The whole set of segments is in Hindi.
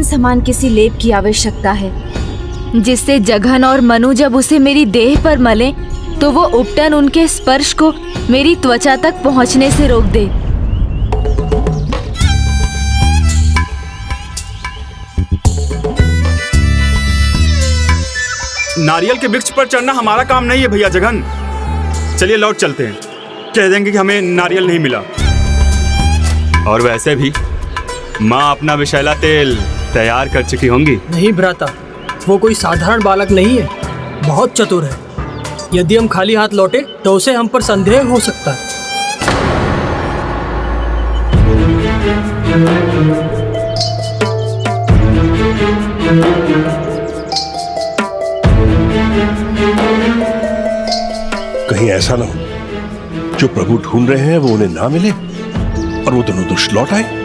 उपटन समान किसी लेप की आवश्यकता है, जिससे जघन और मनु जब उसे मेरी देह पर मले तो वो उपटन उनके स्पर्श को मेरी त्वचा तक पहुंचने से रोक दे। नारियल के वृक्ष पर चढ़ना हमारा काम नहीं है भैया जघन। चलिए लौट चलते हैं, कह देंगे कि हमें नारियल नहीं मिला। और वैसे भी माँ अपना विषैला तेल तैयार कर चुकी होंगी। नहीं भ्राता, वो कोई साधारण बालक नहीं है, बहुत चतुर है। यदि हम खाली हाथ लौटे तो उसे हम पर संदेह हो सकता है। कहीं ऐसा ना हो जो प्रभु ढूंढ रहे हैं वो उन्हें ना मिले और वो दोनों दुष्ट लौट आए।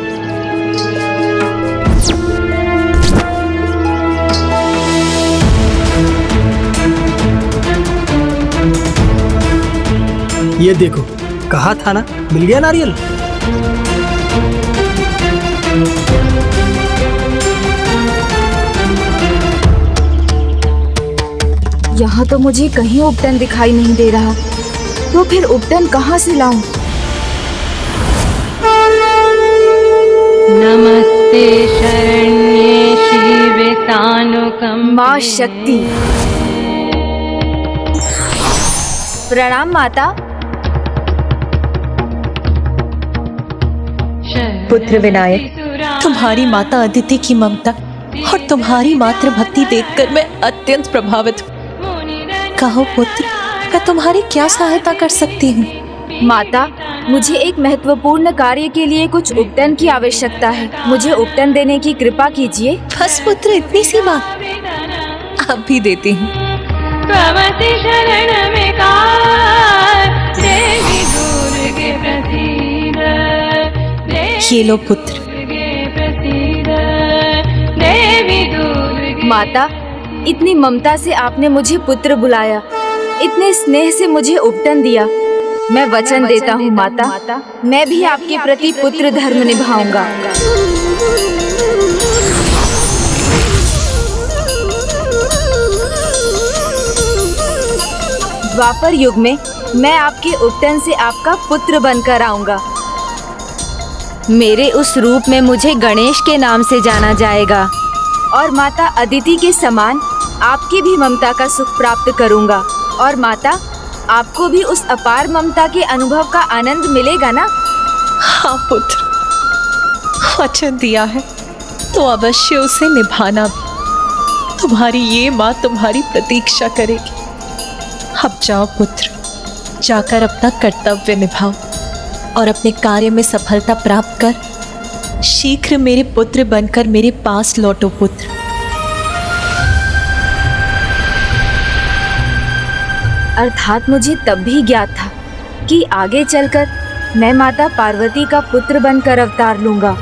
ये देखो, कहा था ना, मिल गया नारियल। यहाँ तो मुझे कहीं उपटन दिखाई नहीं दे रहा, तो फिर उपटन कहाँ से लाऊं? नमस्ते शरण्ये शिवे तानुकंपे। माँ शक्ति। प्रणाम माता। पुत्र विनायक, तुम्हारी माता अदिति की ममता और तुम्हारी मातृ भक्ति देखकर मैं अत्यंत प्रभावित हूँ। कहो पुत्र, मैं तुम्हारी क्या सहायता कर सकती हूँ? माता, मुझे एक महत्वपूर्ण कार्य के लिए कुछ उपटन की आवश्यकता है। मुझे उपटन देने की कृपा कीजिए। बस पुत्र, इतनी सी बात? अब भी देती हूँ। ये लो पुत्र। माता, इतनी ममता से आपने मुझे पुत्र बुलाया, इतने स्नेह से मुझे उपटन दिया। मैं वचन देता हूँ माता, मैं भी आपके प्रति पुत्र धर्म निभाऊंगा। द्वापर युग में मैं आपके उपटन से आपका पुत्र बनकर आऊंगा। मेरे उस रूप में मुझे गणेश के नाम से जाना जाएगा और माता अदिति के समान आपकी भी ममता का सुख प्राप्त करूंगा। और माता, आपको भी उस अपार ममता के अनुभव का आनंद मिलेगा ना? हाँ पुत्र, वचन दिया है तो अवश्य उसे निभाना भी। तुम्हारी ये माँ तुम्हारी प्रतीक्षा करेगी। अब जाओ पुत्र, जाकर अपना कर्तव्य निभाओ और अपने कार्य में सफलता प्राप्त कर शीघ्र मेरे पुत्र बनकर मेरे पास लौटो पुत्र। अर्थात मुझे तब भी ज्ञात था कि आगे चलकर मैं माता पार्वती का पुत्र बनकर अवतार लूंगा।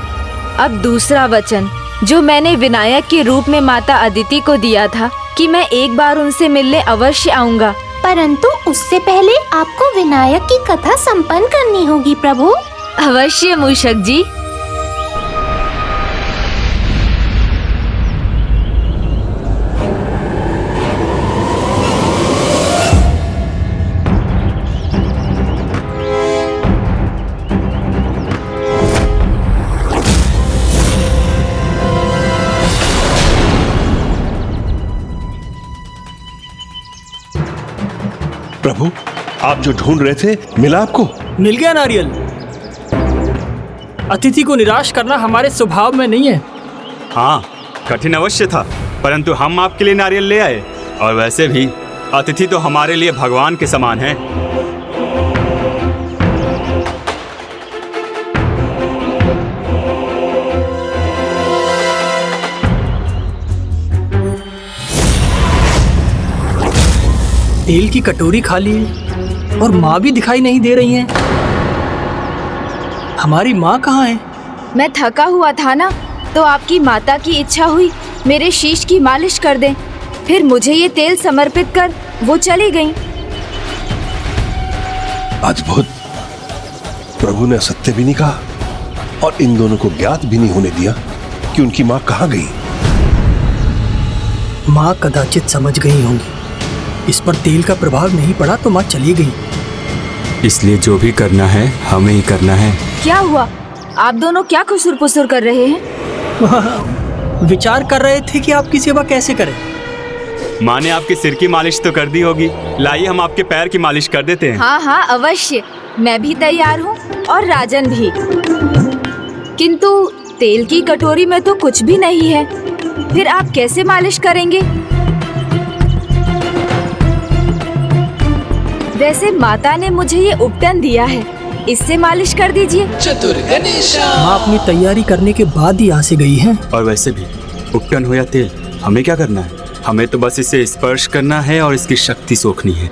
अब दूसरा वचन जो मैंने विनायक के रूप में माता अदिति को दिया था कि मैं एक बार उनसे मिलने अवश्य आऊंगा। परंतु उससे पहले आपको विनायक की कथा संपन्न करनी होगी प्रभु। अवश्य मूषक जी। प्रभु, आप जो ढूंढ रहे थे मिला आपको? मिल गया नारियल। अतिथि को निराश करना हमारे स्वभाव में नहीं है। हाँ, कठिन अवश्य था, परंतु हम आपके लिए नारियल ले आए। और वैसे भी अतिथि तो हमारे लिए भगवान के समान हैं। तेल की कटोरी खाली है और माँ भी दिखाई नहीं दे रही हैं। हमारी माँ कहाँ है? मैं थका हुआ था ना, तो आपकी माता की इच्छा हुई मेरे शीश की मालिश कर दें। फिर मुझे ये तेल समर्पित कर वो चली गईं। अद्भुत। प्रभु ने असत्य भी नहीं कहा और इन दोनों को ज्ञात भी नहीं होने दिया कि उनकी माँ कहाँ गई। माँ कदाचित समझ गई होंगी। इस पर तेल का प्रभाव नहीं पड़ा तो माँ चली गई। इसलिए जो भी करना है हमें ही करना है। क्या हुआ? आप दोनों क्या खुसुर पुसुर कर रहे हैं? विचार कर रहे थे कि आपकी सेवा कैसे करें। माँ ने आपके सिर की मालिश तो कर दी होगी, लाइए हम आपके पैर की मालिश कर देते हैं। हाँ हाँ अवश्य, मैं भी तैयार हूँ और राजन भी। किंतु तेल की कटोरी में तो कुछ भी नहीं है, फिर आप कैसे मालिश करेंगे? वैसे माता ने मुझे ये उपटन दिया है, इससे मालिश कर दीजिए। माँ अपनी तैयारी करने के बाद ही यहाँ से गई हैं। और वैसे भी उपटन हो या तेल, हमें क्या करना है? हमें तो बस इसे स्पर्श करना है और इसकी शक्ति सोखनी है।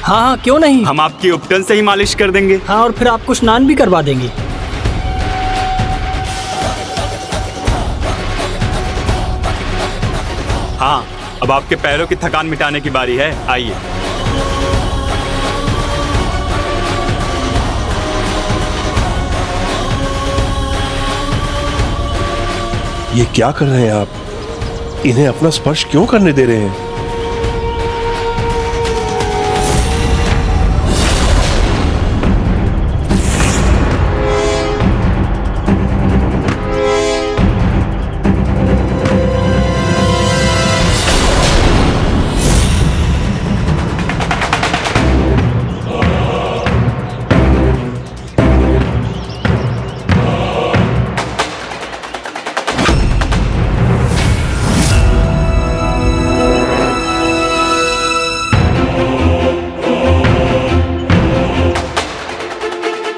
हाँ हाँ क्यों नहीं, हम आपकी उपटन से ही मालिश कर देंगे। हाँ और फिर आपको स्नान भी करवा देंगे। हाँ, अब आपके पैरों की थकान मिटाने की बारी है, आइए। ये क्या कर रहे हैं आप? इन्हें अपना स्पर्श क्यों करने दे रहे हैं?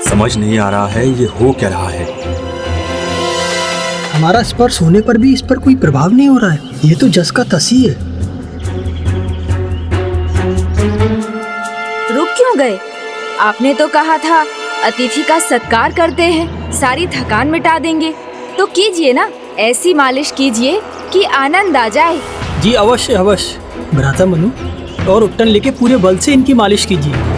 समझ नहीं आ रहा है ये हो क्या रहा है। हमारा स्पर्श होने पर भी इस पर कोई प्रभाव नहीं हो रहा है। ये तो जस का तस ही है। रुक क्यों गए? आपने तो कहा था अतिथि का सत्कार करते हैं, सारी थकान मिटा देंगे। तो कीजिए ना, ऐसी मालिश कीजिए कि आनंद आ जाए। जी अवश्य अवश्य। भ्राता मनु, और उपटन लेके पूरे बल से इनकी मालिश कीजिए।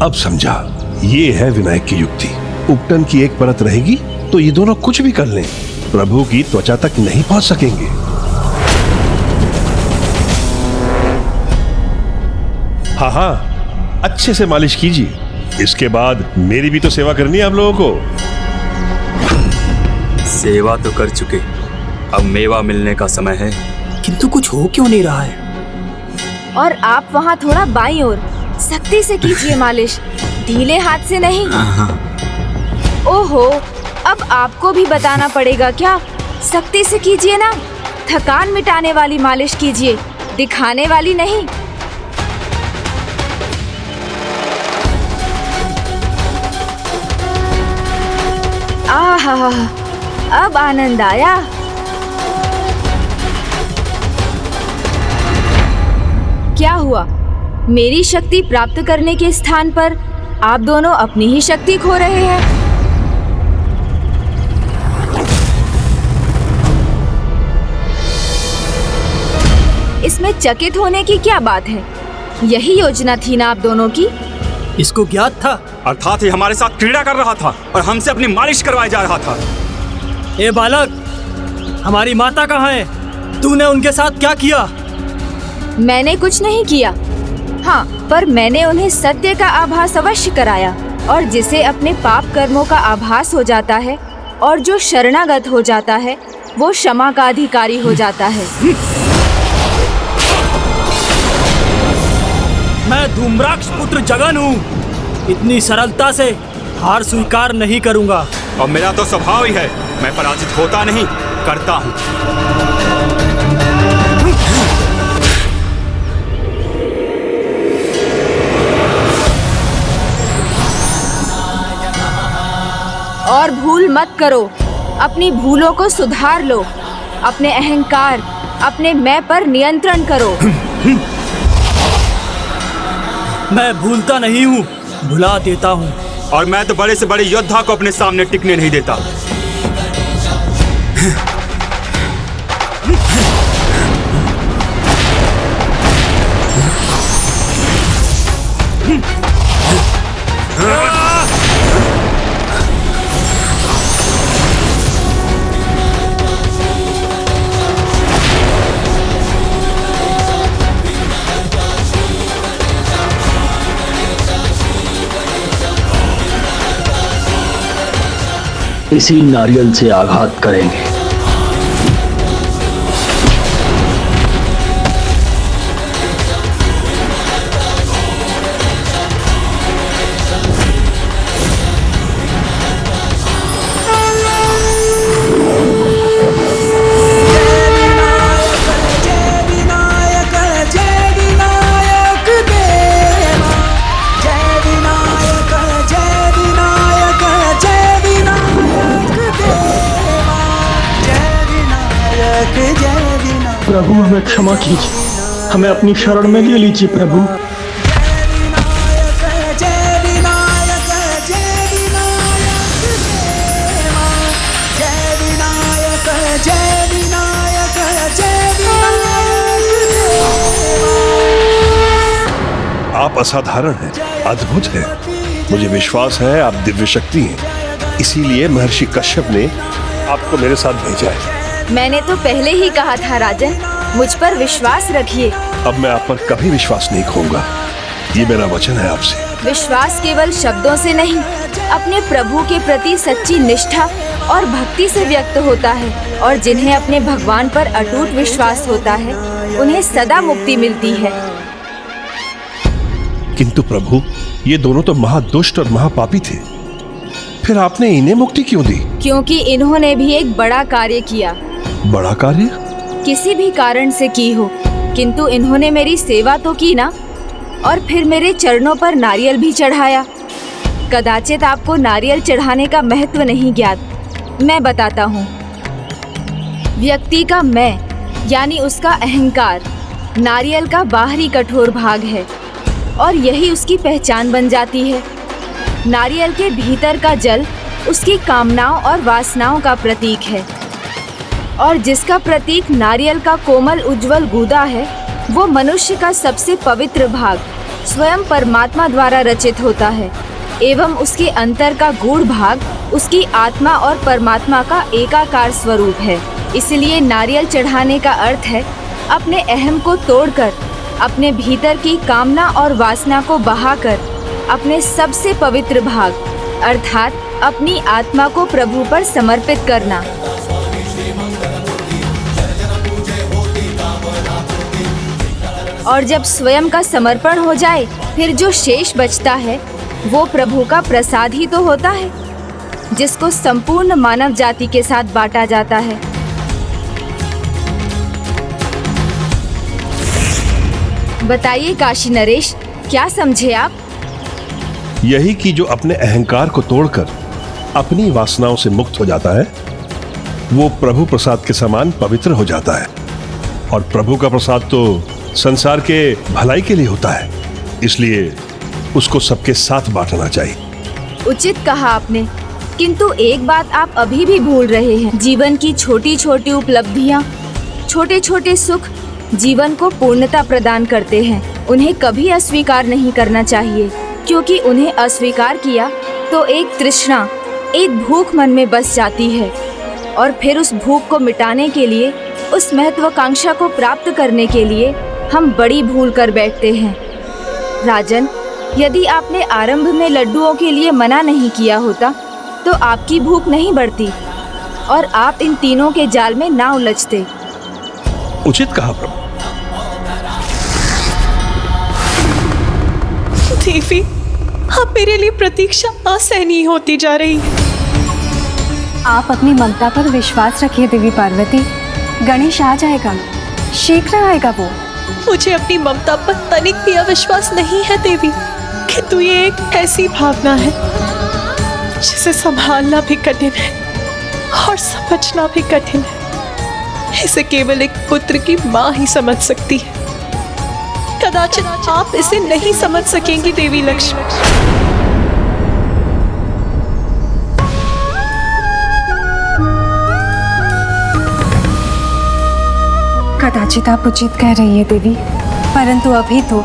अब समझा, ये है विनायक की युक्ति। उपटन की एक परत रहेगी तो ये दोनों कुछ भी कर लें, प्रभु की त्वचा तक नहीं पहुंच सकेंगे। हाँ हाँ, अच्छे से मालिश कीजिए। इसके बाद मेरी भी तो सेवा करनी है आप लोगों को। सेवा तो कर चुके, अब मेवा मिलने का समय है। किंतु कुछ हो क्यों नहीं रहा है? और आप वहाँ थोड़ा बाईं ओर सख्ती से कीजिए मालिश, ढीले हाथ से नहीं। ओहो, अब आपको भी बताना पड़ेगा क्या? सख्ती से कीजिए ना, थकान मिटाने वाली मालिश कीजिए, दिखाने वाली नहीं। आहा, अब आनंद आया। क्या हुआ? मेरी शक्ति प्राप्त करने के स्थान पर आप दोनों अपनी ही शक्ति खो रहे हैं। इसमें चकित होने की क्या बात है? यही योजना थी ना आप दोनों की? इसको ज्ञात था। अर्थात ये हमारे साथ क्रीड़ा कर रहा था और हमसे अपनी मालिश करवाए जा रहा था। ए बालक, हमारी माता कहाँ है? तूने उनके साथ क्या किया? मैंने कुछ नहीं किया। हाँ, पर मैंने उन्हें सत्य का आभास अवश्य कराया, और जिसे अपने पाप कर्मों का आभास हो जाता है और जो शरणागत हो जाता है वो क्षमा का अधिकारी हो जाता है। मैं धूम्राक्ष पुत्र जगन हूँ, इतनी सरलता से हार स्वीकार नहीं करूँगा। और मेरा तो स्वभाव ही है, मैं पराजित होता नहीं, करता हूँ। और भूल मत करो, अपनी भूलों को सुधार लो, अपने अहंकार, अपने मैं पर नियंत्रण करो। मैं भूलता नहीं हूँ, भुला देता हूँ। और मैं तो बड़े से बड़े योद्धा को अपने सामने टिकने नहीं देता। इसी नारियल से आघात करेंगे। प्रभु हमें क्षमा कीजिए, हमें अपनी शरण में ले लीजिए प्रभु। आप असाधारण हैं, अद्भुत हैं। मुझे विश्वास है आप दिव्य शक्ति हैं, इसीलिए महर्षि कश्यप ने आपको मेरे साथ भेजा है। मैंने तो पहले ही कहा था राजन, मुझ पर विश्वास रखिए। अब मैं आप पर कभी विश्वास नहीं खोऊंगा, ये मेरा वचन है आपसे। विश्वास केवल शब्दों से नहीं, अपने प्रभु के प्रति सच्ची निष्ठा और भक्ति से व्यक्त होता है, और जिन्हें अपने भगवान पर अटूट विश्वास होता है उन्हें सदा मुक्ति मिलती है। किंतु प्रभु, ये दोनों तो महादुष्ट और महापापी थे, फिर आपने इन्हें मुक्ति क्यों दी? क्योंकि इन्होंने भी एक बड़ा कार्य किया। बड़ा कार्य? किसी भी कारण से की हो, किंतु इन्होंने मेरी सेवा तो की ना, और फिर मेरे चरणों पर नारियल भी चढ़ाया। कदाचित आपको नारियल चढ़ाने का महत्व नहीं ज्ञात। मैं बताता हूँ। व्यक्ति का मैं यानी उसका अहंकार नारियल का बाहरी कठोर भाग है, और यही उसकी पहचान बन जाती है। नारियल के भीतर का जल उसकी कामनाओं और वासनाओं का प्रतीक है, और जिसका प्रतीक नारियल का कोमल उज्जवल गूदा है, वो मनुष्य का सबसे पवित्र भाग स्वयं परमात्मा द्वारा रचित होता है, एवं उसके अंतर का गूढ़ भाग उसकी आत्मा और परमात्मा का एकाकार स्वरूप है। इसलिए नारियल चढ़ाने का अर्थ है अपने अहम को तोड़कर, अपने भीतर की कामना और वासना को बहाकर अपने सबसे पवित्र भाग अर्थात अपनी आत्मा को प्रभु पर समर्पित करना। और जब स्वयं का समर्पण हो जाए, फिर जो शेष बचता है वो प्रभु का प्रसाद ही तो होता है, जिसको संपूर्ण मानव जाति के साथ बांटा जाता है। बताइए काशी नरेश, क्या समझे आप? यही कि जो अपने अहंकार को तोड़कर अपनी वासनाओं से मुक्त हो जाता है, वो प्रभु प्रसाद के समान पवित्र हो जाता है। और प्रभु का प्रसाद तो संसार के भलाई के लिए होता है, इसलिए उसको सबके साथ बांटना चाहिए। उचित कहा आपने, किंतु एक बात आप अभी भी भूल रहे हैं। जीवन की छोटी छोटी उपलब्धियां, छोटे छोटे सुख जीवन को पूर्णता प्रदान करते हैं। उन्हें कभी अस्वीकार नहीं करना चाहिए, क्योंकि उन्हें अस्वीकार किया तो एक तृष्णा, एक भूख मन में बस जाती है, और फिर उस भूख को मिटाने के लिए, उस महत्वाकांक्षा को प्राप्त करने के लिए हम बड़ी भूल कर बैठते हैं। राजन, यदि आपने आरंभ में लड्डुओं के लिए मना नहीं किया होता तो आपकी भूख नहीं बढ़ती और आप इन तीनों के जाल में ना उलझते। उचित कहा प्रभु। देवी, अब मेरे लिए प्रतीक्षा असहनीय होती जा रही है। आप अपनी ममता पर विश्वास रखिए देवी पार्वती, गणेश आ जाएगा, शीघ्र आएगा वो। मुझे अपनी ममता पर तनिक भी अविश्वास नहीं है देवी, किंतु ये एक ऐसी भावना है जिसे संभालना भी कठिन है और समझना भी कठिन है। इसे केवल एक पुत्र की माँ ही समझ सकती है। कदाचित आप इसे नहीं समझ सकेंगी देवी लक्ष्मी। कदाचित आप उचित कह रही है देवी, परंतु अभी तो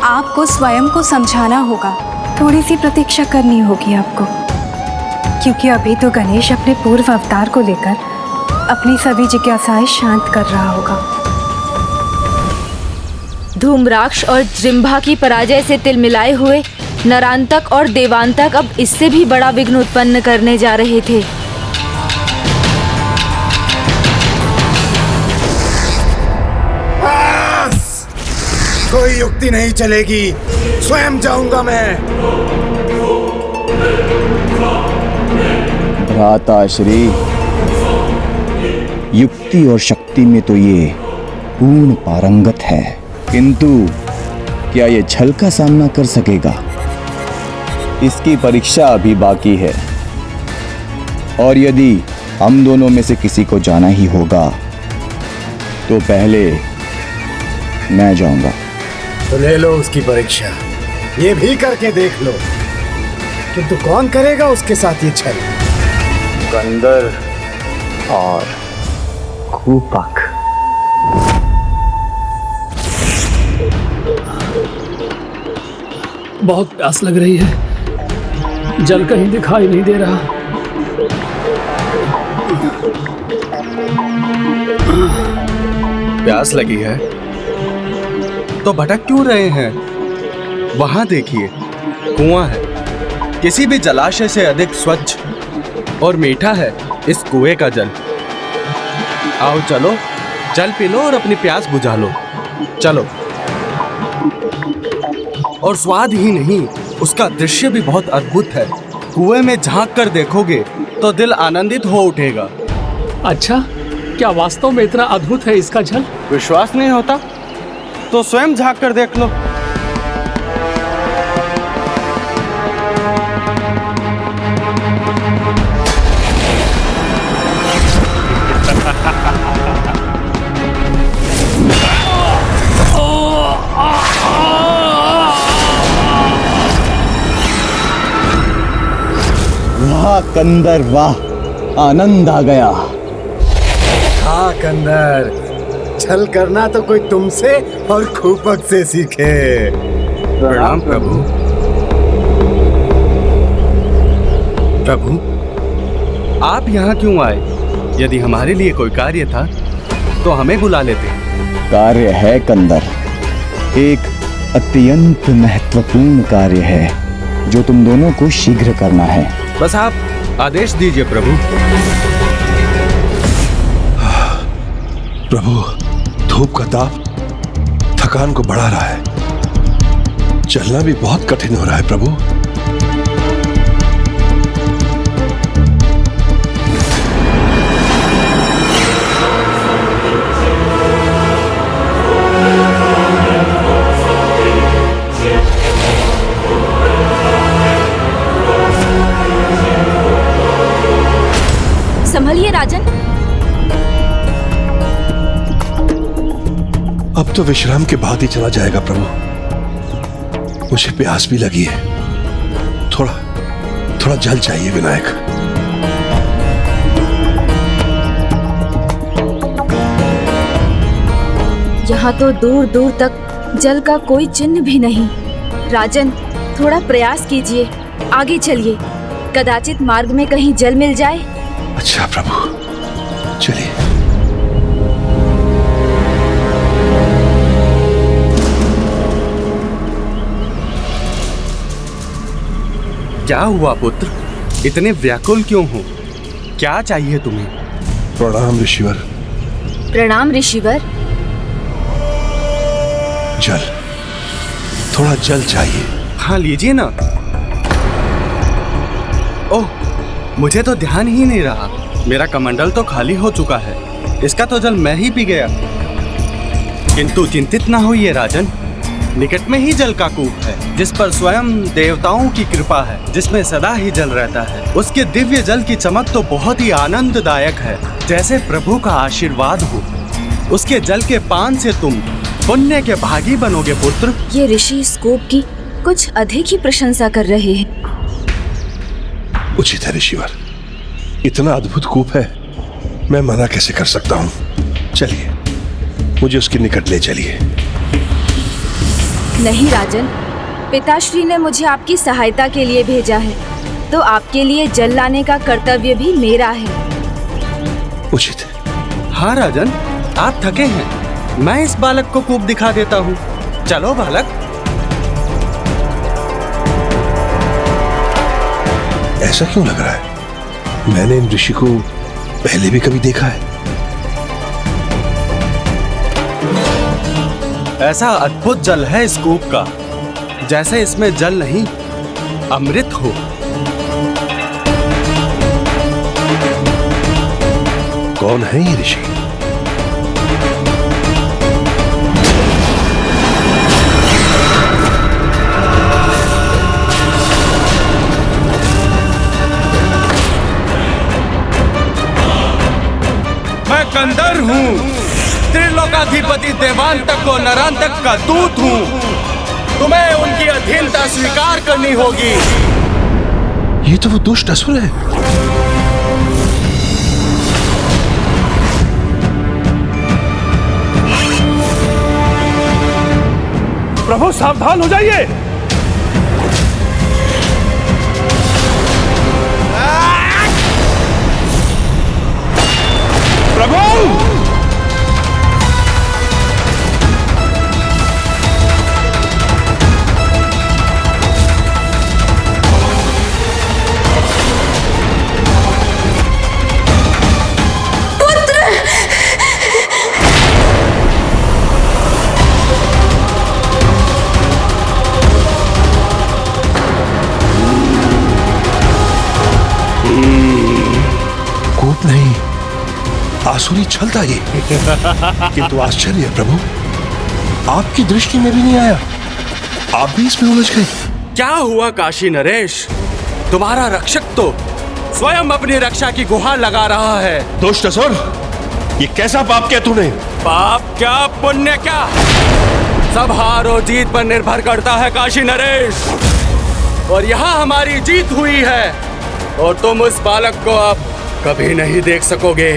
आपको स्वयं को समझाना होगा। थोड़ी सी प्रतीक्षा करनी होगी आपको, क्योंकि अभी तो गणेश अपने पूर्व अवतार को लेकर अपनी सभी जिज्ञासाएं शांत कर रहा होगा। धूम्राक्ष और जृंभा की पराजय से तिलमिलाए हुए नरांतक और देवांतक अब इससे भी बड़ा विघ्न उत्पन्न करने जा रहे थे। कोई युक्ति नहीं चलेगी, स्वयं जाऊंगा मैं। भ्राताश्री, युक्ति और शक्ति में तो ये पूर्ण पारंगत है, किंतु क्या ये छल का सामना कर सकेगा? इसकी परीक्षा अभी बाकी है, और यदि हम दोनों में से किसी को जाना ही होगा तो पहले मैं जाऊंगा। तो ले लो उसकी परीक्षा, ये भी करके देख लो, किंतु कौन करेगा उसके साथ ये छल? कंदर और खूपक। बहुत प्यास लग रही है, जल कहीं दिखाई नहीं दे रहा। प्यास लगी है तो भटक क्यों रहे हैं? वहां देखिए, कुआं है। किसी भी जलाशय से अधिक स्वच्छ और मीठा है इस कुएं का जल। आओ चलो, जल पी लो और अपनी प्यास बुझा लो। चलो। और स्वाद ही नहीं, उसका दृश्य भी बहुत अद्भुत है। कुएं में झांक कर देखोगे तो दिल आनंदित हो उठेगा। अच्छा, क्या वास्तव में इतना अद्भुत है इसका जल? विश्वास नहीं होता तो स्वयं झांक कर देख लो। वाह कंदर, वाह, आनंद आ गया। हाँ कंदर, छल करना तो कोई तुमसे और खूपक से सीखे। प्रणाम प्रभु। प्रभु, आप यहाँ क्यों आए? यदि हमारे लिए कोई कार्य था तो हमें बुला लेते। कार्य है कंदर, एक अत्यंत महत्वपूर्ण कार्य है जो तुम दोनों को शीघ्र करना है। बस आप आदेश दीजिए प्रभु। प्रभु, धूप का ताप थकान को बढ़ा रहा है, चलना भी बहुत कठिन हो रहा है प्रभु। संभलिए राजन। अब तो विश्राम के बाद ही चला जाएगा प्रभु। मुझे प्यास भी लगी है, थोड़ा जल चाहिए विनायक। यहाँ तो दूर दूर तक जल का कोई चिन्ह भी नहीं। राजन, थोड़ा प्रयास कीजिए, आगे चलिए, कदाचित मार्ग में कहीं जल मिल जाए। अच्छा प्रभु, चलिए। क्या हुआ पुत्र? इतने व्याकुल क्यों हो? क्या चाहिए तुम्हें? प्रणाम ऋषिवर। प्रणाम ऋषिवर। जल, थोड़ा जल चाहिए। हाँ लीजिए ना। ओह, मुझे तो ध्यान ही नहीं रहा। मेरा कमंडल तो खाली हो चुका है, इसका तो जल मैं ही पी गया। किंतु चिंतित ना होइए राजन, निकट में ही जल का कूप है जिस पर स्वयं देवताओं की कृपा है, जिसमें सदा ही जल रहता है। उसके दिव्य जल की चमक तो बहुत ही आनंददायक है, जैसे प्रभु का आशीर्वाद हो। उसके जल के पान से तुम पुण्य के भागी बनोगे पुत्र। ये ऋषि इस कूप की कुछ अधिक ही प्रशंसा कर रहे हैं। उचित है ऋषिवर, इतना अद्भुत कूप है, मैं मना कैसे कर सकता हूँ। चलिए, मुझे उसके निकट ले चलिए। नहीं राजन, पिताश्री ने मुझे आपकी सहायता के लिए भेजा है, तो आपके लिए जल लाने का कर्तव्य भी मेरा है। उचित है। हाँ राजन, आप थके हैं, मैं इस बालक को कूप दिखा देता हूँ। चलो बालक। ऐसा क्यों लग रहा है? मैंने इन ऋषि को पहले भी कभी देखा है। ऐसा अद्भुत जल है इस कूप का, जैसे इसमें जल नहीं अमृत हो। कौन है ये ऋषि? मैं कंदर हूँ, त्रिलोकाधिपति देवांतक और नरांतक का दूत हूँ। तुम्हें उनकी अधीनता स्वीकार करनी होगी। ये तो वो दुष्ट असुर है। प्रभु सावधान हो जाइए। प्रभु! कूप नहीं, आसुरी छलता ये। किंतु आश्चर्य है प्रभु, आपकी दृष्टि में भी नहीं आया, आप भी इसमें उलझ गए। क्या हुआ काशी नरेश? तुम्हारा रक्षक तो स्वयं अपनी रक्षा की गुहार लगा रहा है। दुष्ट असुर, ये कैसा पाप किया तूने? पाप क्या पुण्य क्या, सब हार और जीत पर निर्भर करता है काशी नरेश। और यहाँ हमारी जीत हुई है और तुम उस बालक को अब कभी नहीं देख सकोगे।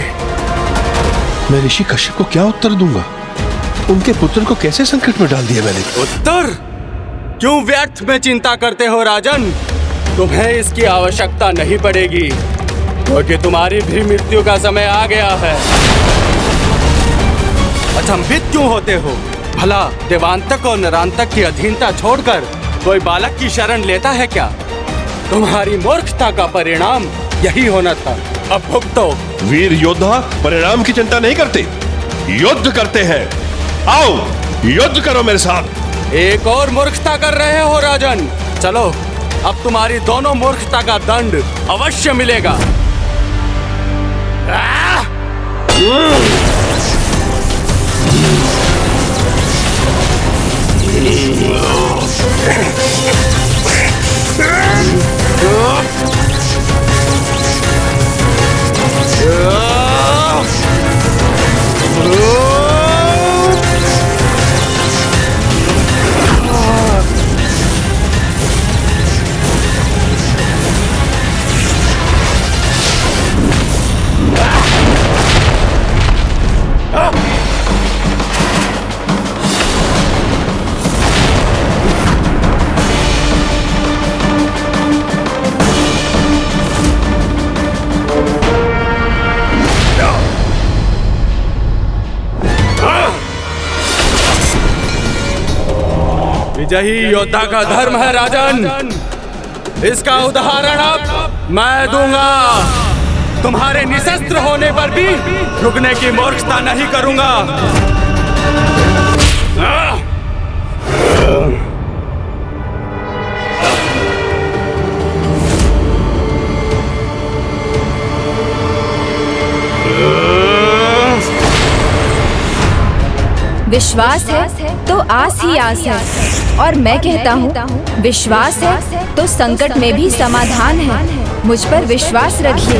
मैं ऋषि कश्यप को क्या उत्तर दूंगा? उनके पुत्र को कैसे संकट में डाल दिया मैंने? उत्तर क्यों व्यर्थ में चिंता करते हो राजन? तुम्हें इसकी आवश्यकता नहीं पड़ेगी, क्योंकि तुम्हारी भी मृत्यु का समय आ गया है। अचंभित क्यों होते हो? भला देवांतक और नरांतक की अधीनता छोड़कर कोई बालक की शरण लेता है क्या? तुम्हारी मूर्खता का परिणाम यही होना था। अब भुगतो। वीर योद्धा परिणाम की चिंता नहीं करते, युद्ध करते हैं। आओ युद्ध करो मेरे साथ। एक और मूर्खता कर रहे हो राजन। चलो, अब तुम्हारी दोनों मूर्खता का दंड अवश्य मिलेगा। विजयी योद्धा का धर्म है राजन। इसका उदाहरण अब मैं दूंगा। तुम्हारे निशस्त्र होने पर भी रुकने की मूर्खता नहीं करूंगा। विश्वास है तो आस ही आस है, और मैं कहता हूँ विश्वास है तो संकट में भी समाधान है। मुझ पर विश्वास रखिए।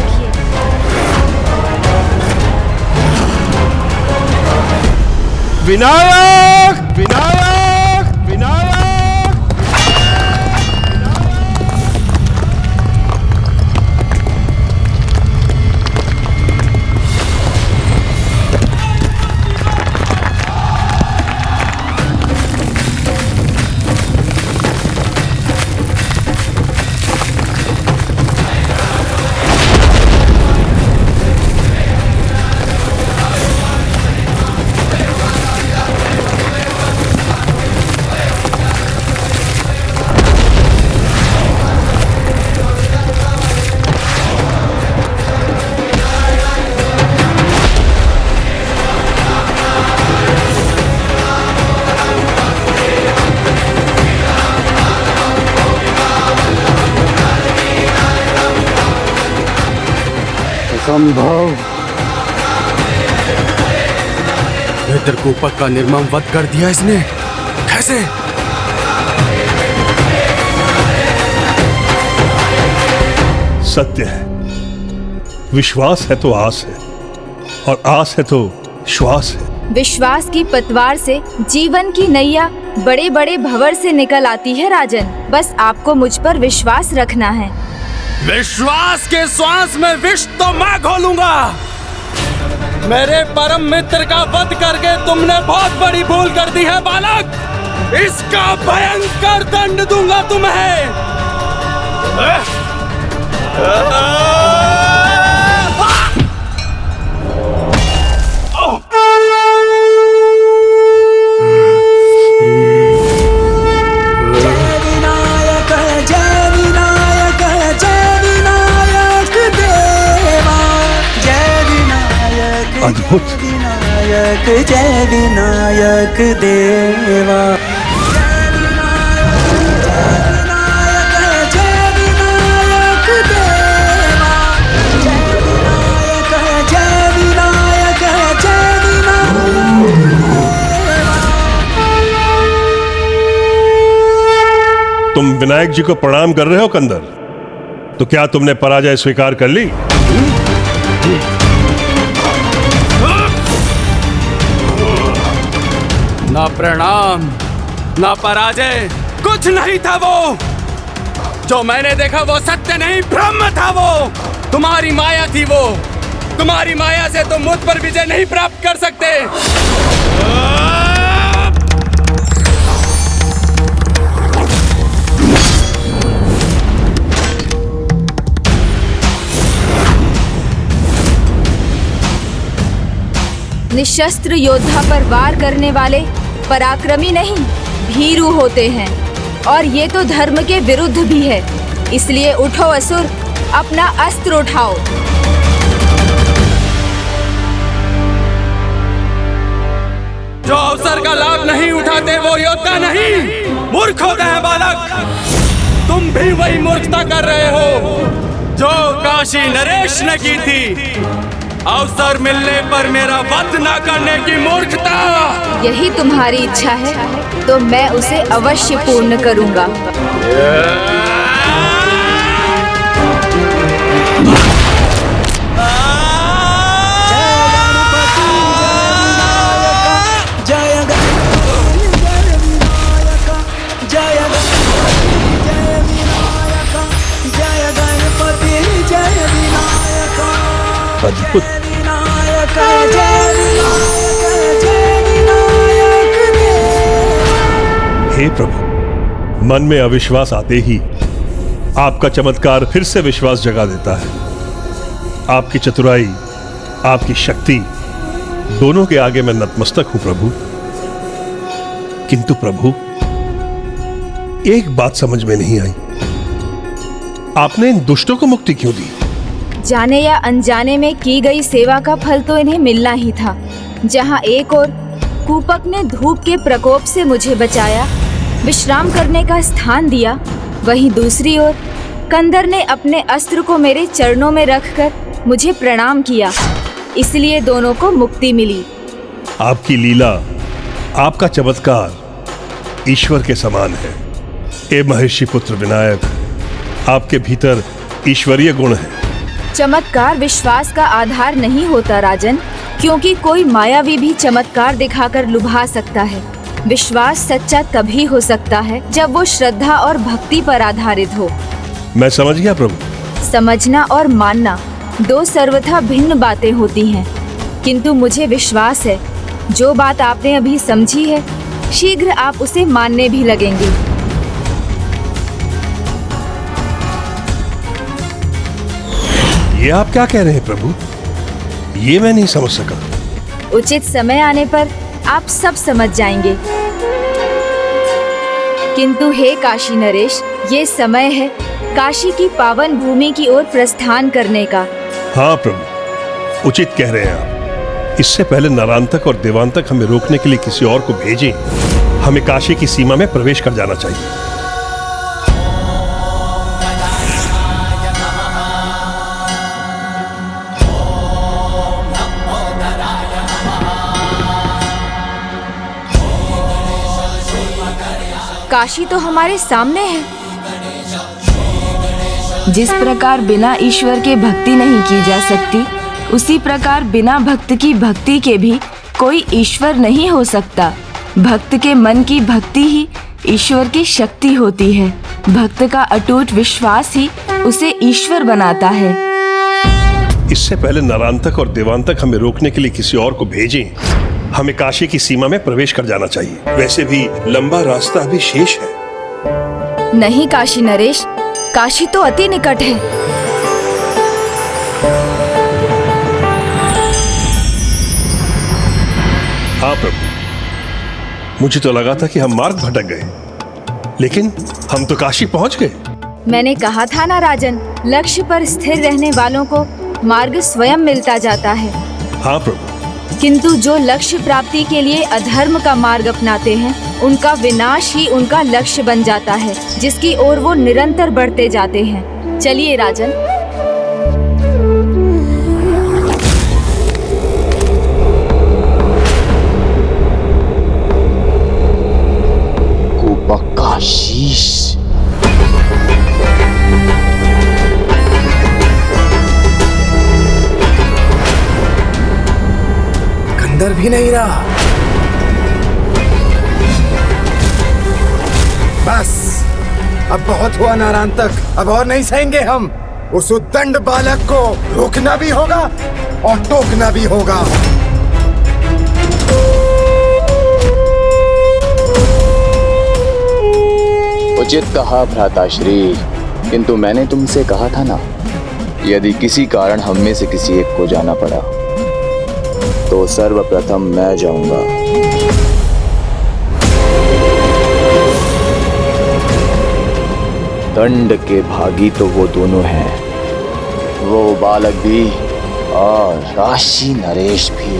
विनायक, विनायक, विनायक। असंभव। पितृकूपक का निर्मम वध कर दिया इसने। कैसे? सत्य है, विश्वास है तो आस है, और आस है तो श्वास है। विश्वास की पतवार से जीवन की नैया बड़े बड़े भंवर से निकल आती है राजन। बस आपको मुझ पर विश्वास रखना है। विश्वास के श्वास में विष तो मैं घोलूंगा। मेरे परम मित्र का वध करके तुमने बहुत बड़ी भूल कर दी है बालक। इसका भयंकर दंड दूंगा तुम्हें। अद्भुत। जय विनायक देवा। तुम विनायक जी को प्रणाम कर रहे हो कंदर? तो क्या तुमने पराजय स्वीकार कर ली? ना प्रणाम ना पराजय, कुछ नहीं था वो। जो मैंने देखा वो सत्य नहीं, ब्रह्म था वो। तुम्हारी माया थी वो। तुम्हारी माया से तुम मुझ पर विजय नहीं प्राप्त कर सकते। निशस्त्र योद्धा पर वार करने वाले पराक्रमी नहीं, भीरू होते हैं, और ये तो धर्म के विरुद्ध भी है। इसलिए उठो असुर, अपना अस्त्र उठाओ। जो अवसर का लाभ नहीं उठाते वो योद्धा नहीं, मूर्ख होते हैं बालक। तुम भी वही मूर्खता कर रहे हो जो काशी नरेश ने की थी। अवसर मिलने पर मेरा वध न करने की मूर्खता। यही तुम्हारी इच्छा है तो मैं उसे अवश्य पूर्ण करूंगा। अद्भुत। हे प्रभु, मन में अविश्वास आते ही आपका चमत्कार फिर से विश्वास जगा देता है। आपकी चतुराई, आपकी शक्ति, दोनों के आगे मैं नतमस्तक हूं प्रभु। किंतु प्रभु, एक बात समझ में नहीं आई, आपने इन दुष्टों को मुक्ति क्यों दी? जाने या अनजाने में की गई सेवा का फल तो इन्हें मिलना ही था। जहाँ एक ओर कूपक ने धूप के प्रकोप से मुझे बचाया, विश्राम करने का स्थान दिया, वहीं दूसरी ओर कंदर ने अपने अस्त्र को मेरे चरणों में रखकर मुझे प्रणाम किया। इसलिए दोनों को मुक्ति मिली। आपकी लीला, आपका चमत्कार ईश्वर के समान है। हे महर्षि पुत्र विनायक, आपके भीतर ईश्वरीय गुण है। चमत्कार विश्वास का आधार नहीं होता राजन, क्योंकि कोई मायावी भी चमत्कार दिखाकर लुभा सकता है। विश्वास सच्चा तभी हो सकता है जब वो श्रद्धा और भक्ति पर आधारित हो। मैं समझ गया प्रभु। समझना और मानना दो सर्वथा भिन्न बातें होती हैं, किंतु मुझे विश्वास है जो बात आपने अभी समझी है, शीघ्र आप उसे मानने भी लगेंगे। ये आप क्या कह रहे हैं प्रभु? ये मैं नहीं समझ सका। उचित समय आने पर आप सब समझ जाएंगे। किंतु हे काशी नरेश, ये समय है काशी की पावन भूमि की ओर प्रस्थान करने का। हाँ प्रभु, उचित कह रहे हैं आप। इससे पहले नरांतक और देवांतक हमें रोकने के लिए किसी और को भेजें। हमें काशी की सीमा में प्रवेश कर जाना चाहिए। काशी तो हमारे सामने है। जिस प्रकार बिना ईश्वर के भक्ति नहीं की जा सकती, उसी प्रकार बिना भक्त की भक्ति के भी कोई ईश्वर नहीं हो सकता। भक्त के मन की भक्ति ही ईश्वर की शक्ति होती है। भक्त का अटूट विश्वास ही उसे ईश्वर बनाता है। इससे पहले नरांतक और देवांतक हमें रोकने के लिए किसी और को भेजें, हमें काशी की सीमा में प्रवेश कर जाना चाहिए। वैसे भी लंबा रास्ता अभी शेष है। नहीं काशी नरेश, काशी तो अति निकट है। हाँ प्रभु, मुझे तो लगा था कि हम मार्ग भटक गए, लेकिन हम तो काशी पहुंच गए। मैंने कहा था ना राजन, लक्ष्य पर स्थिर रहने वालों को मार्ग स्वयं मिलता जाता है। हाँ प्रभु। किंतु जो लक्ष्य प्राप्ति के लिए अधर्म का मार्ग अपनाते हैं, उनका विनाश ही उनका लक्ष्य बन जाता है, जिसकी ओर वो निरंतर बढ़ते जाते हैं। चलिए राजन। शीश अंदर भी नहीं रहा। बस अब बहुत हुआ नारांतक, अब और नहीं सहेंगे हम। उस उद्दंड बालक को रोकना भी होगा और टोकना भी होगा। उचित कहा भ्राताश्री, किंतु मैंने तुमसे कहा था ना, यदि किसी कारण हम में से किसी एक को जाना पड़ा तो सर्वप्रथम मैं जाऊंगा। दंड के भागी तो वो दोनों हैं, वो बालक भी और काशी नरेश भी।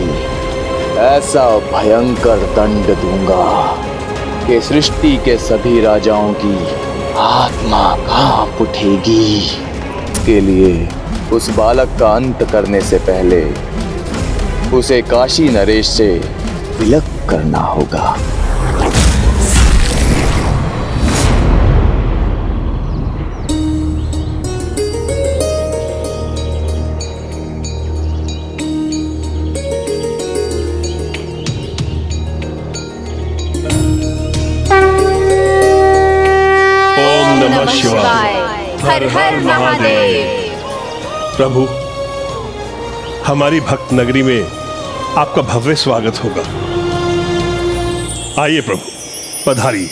ऐसा भयंकर दंड दूंगा कि सृष्टि के सभी राजाओं की आत्मा कांप उठेगी। के लिए उस बालक का अंत करने से पहले उसे काशी नरेश से विलग करना होगा। हर हर महादेव। प्रभु, हमारी भक्त नगरी में आपका भव्य स्वागत होगा। आइए प्रभु, पधारिए।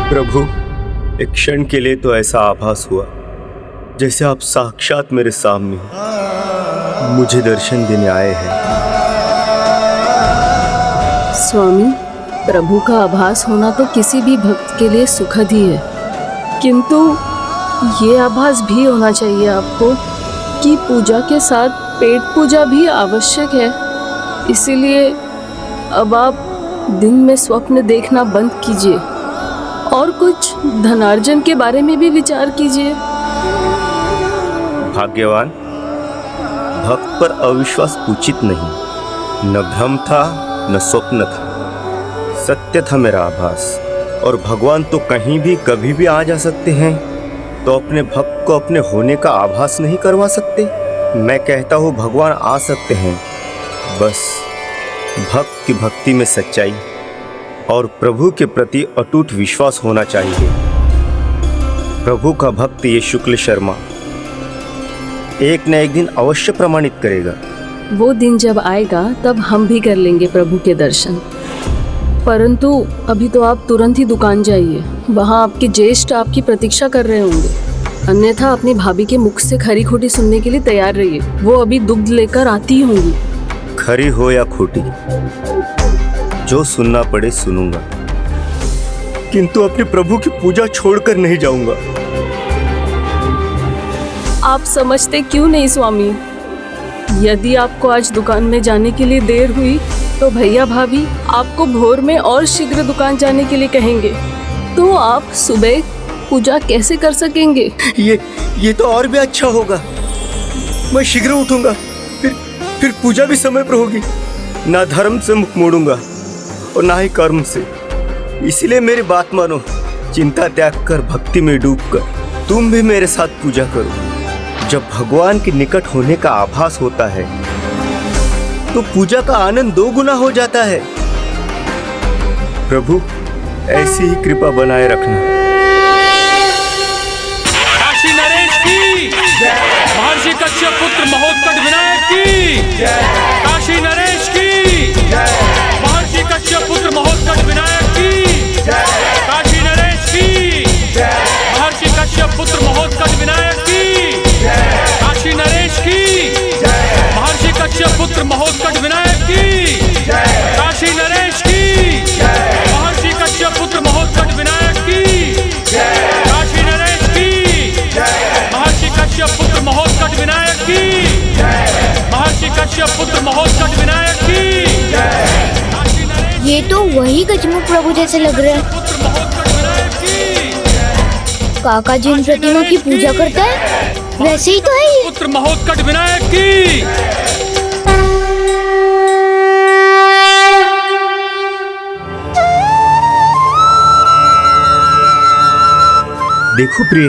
प्रभु, एक क्षण के लिए तो ऐसा आभास हुआ जैसे आप साक्षात मेरे सामने हो, मुझे दर्शन देने आए हैं। स्वामी, प्रभु का आभास होना तो किसी भी भक्त के लिए सुखद ही है, किंतु ये आभास भी होना चाहिए आपको कि पूजा के साथ पेट पूजा भी आवश्यक है। इसीलिए अब आप दिन में स्वप्न देखना बंद कीजिए और कुछ धनार्जन के बारे में भी विचार कीजिए। भाग्यवान, भक्त पर अविश्वास उचित नहीं, न भ्रम था न स्वप्न था, सत्य था मेरा आभास। और भगवान तो कहीं भी कभी भी आ जा सकते हैं, तो अपने भक्त को अपने होने का आभास नहीं करवा सकते। मैं कहता हूँ भगवान आ सकते हैं, बस भक्त की भक्ति में सच्चाई और प्रभु के प्रति अटूट विश्वास होना चाहिए। प्रभु का भक्त ये शुक्ल शर्मा एक न एक दिन अवश्य प्रमाणित करेगा। वो दिन जब आएगा तब हम भी कर लेंगे प्रभु के दर्शन। परंतु अभी तो आप तुरंत ही दुकान जाइए, वहाँ आपके ज्येष्ठ आपकी प्रतीक्षा कर रहे होंगे। अन्यथा अपनी भाभी के मुख से खरी खोटी सुनने के लिए तैयार रहिए, वो अभी दुग्ध लेकर आती ही होंगी। खरी हो या खोटी, जो सुनना पड़े सुनूंगा, किंतु अपने प्रभु की पूजा छोड़कर नहीं जाऊंगा। आप समझते क्यों नहीं स्वामी? यदि आपको आज दुकान में जाने के लिए देर हुई तो भैया भाभी आपको भोर में और शीघ्र दुकान जाने के लिए कहेंगे, तो आप सुबह पूजा कैसे कर सकेंगे? ये तो और भी अच्छा होगा। मैं शीघ्र उठूंगा, फिर पूजा भी समय पर होगी। ना धर्म से मुख मोड़ूंगा और ना ही कर्म से। इसलिए मेरी बात मानो, चिंता त्याग कर भक्ति में डूबकर तुम भी मेरे साथ पूजा करो। जब भगवान के निकट होने का आभास होता है तो पूजा का आनंद दो गुना हो जाता है। प्रभु ऐसी ही कृपा बनाए रखना। काशी नरेश की जय, महर्षि कश्यप पुत्र महोत्कट विनायक की जय, काशी नरेश की जय, महर्षि कश्यप पुत्र महोत्कट विनायक की जय, काशी नरेश की जय, महर्षि कश्यप पुत्र महोत्कट विनायक की जय, काशी नरेश की जय, महर्षि कश्यप पुत्र महोत्कट विनायक की जय, काशी नरेश की जय, महर्षि कश्यप पुत्र महोत्कट विनायक की जय, काशी नरेश की जय, महर्षि कश्यप पुत्र महोत्कट विनायक की जय, महर्षि कश्यप पुत्र महोत्कट विनायक की जय। ये तो वही गजमुख प्रभु जैसे लग रहे हैं। काका जिन प्रतिमा की पूजा करता है वैसे ही तो है ये। पुत्र महोत्कट विनायक की। देखो प्रिय,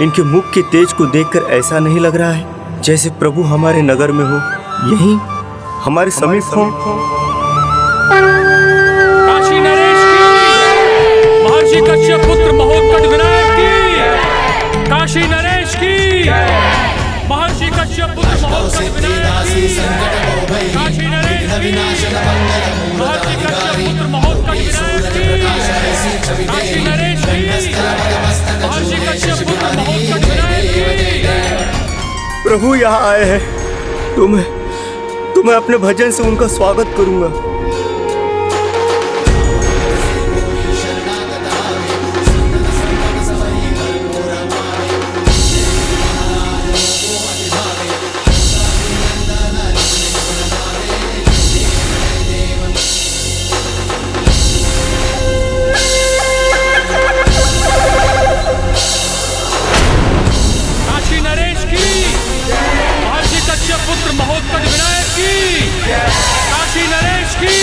इनके मुख के तेज को देखकर ऐसा नहीं लग रहा है जैसे प्रभु हमारे नगर में हो, यहीं हमारे समीप हो। काशी नरेश की, महर्षि कश्यप पुत्र महोत्कट विनायक की, काशी नरेश की, महर्षि कश्यप पुत्र महोत्कट विनायक की, काशी नरेश की, महर्षि कश्यप पुत्र महोत्कट विनायक की, काशी नरेश की, महर्षि कश्यप पुत्र महोत्कट विनायक की। प्रभु यहाँ आए हैं, तुम्हें अपने भजन से उनका स्वागत करूंगा। पुत्र महोत्कट विनायक की, काशी नरेश की।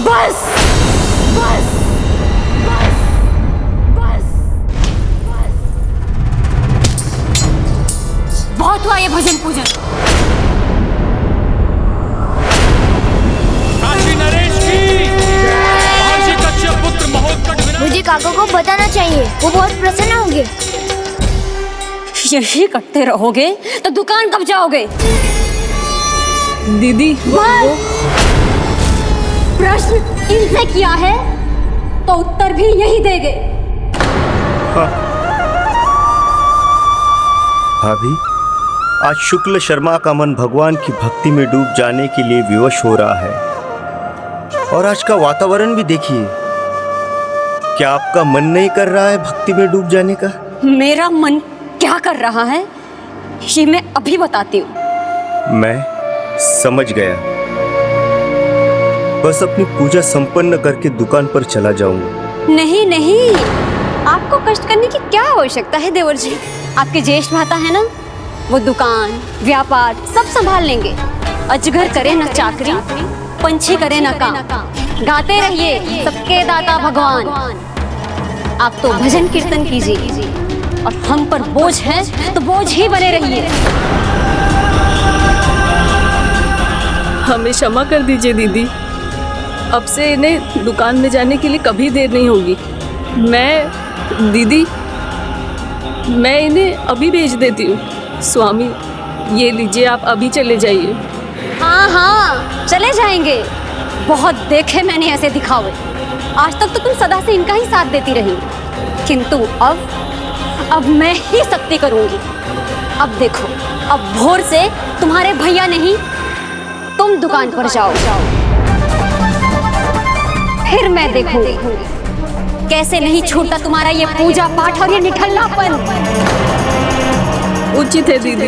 बस बस बस बस बस, बहुत हुआ ये भजन पूजन। काशी नरेश की, महर्षि कश्यप पुत्र महोत्कट विनायक। मुझे काका को बताना चाहिए, वो बहुत प्रसन्न होंगे। यही करते रहोगे तो दुकान कब जाओगे? दीदी प्रश्न इनसे किया है तो उत्तर भी यही देंगे। भाभी, आज शुक्ल शर्मा का मन भगवान की भक्ति में डूब जाने के लिए विवश हो रहा है। और आज का वातावरण भी देखिए, क्या आपका मन नहीं कर रहा है भक्ति में डूब जाने का? मेरा मन क्या कर रहा है ये मैं अभी बताती हूँ। मैं समझ गया, बस अपनी पूजा संपन्न करके दुकान पर चला जाऊंगा। नहीं नहीं, आपको कष्ट करने की क्या आवश्यकता है देवर जी? आपके ज्येष्ठ भ्राता है ना, वो दुकान व्यापार सब संभाल लेंगे। अजगर करे न चाकरी, पंछी करे न काम, गाते रहिए सबके दाता भगवान। आप तो भजन कीर्तन कीजिए और हम पर बोझ है तो बोझ ही बने रहिए। हमें क्षमा कर दीजिए दीदी, अब से इन्हें दुकान में जाने के लिए कभी देर नहीं होगी। दीदी मैं इन्हें अभी भेज देती हूँ। स्वामी ये लीजिए, आप अभी चले जाइए। हाँ हाँ चले जाएंगे। बहुत देखे मैंने ऐसे दिखावे। आज तक तो तुम सदा से इनका ही साथ देती रही, किंतु अब मैं ही सख्ती करूंगी। अब देखो, अब भोर से तुम्हारे भैया नहीं तुम दुकान पर जाओ, फिर मैं देखूंगी कैसे नहीं छूटता तुम्हारा ये पूजा पाठ और ये निठल्लापन। उचित है दीदी,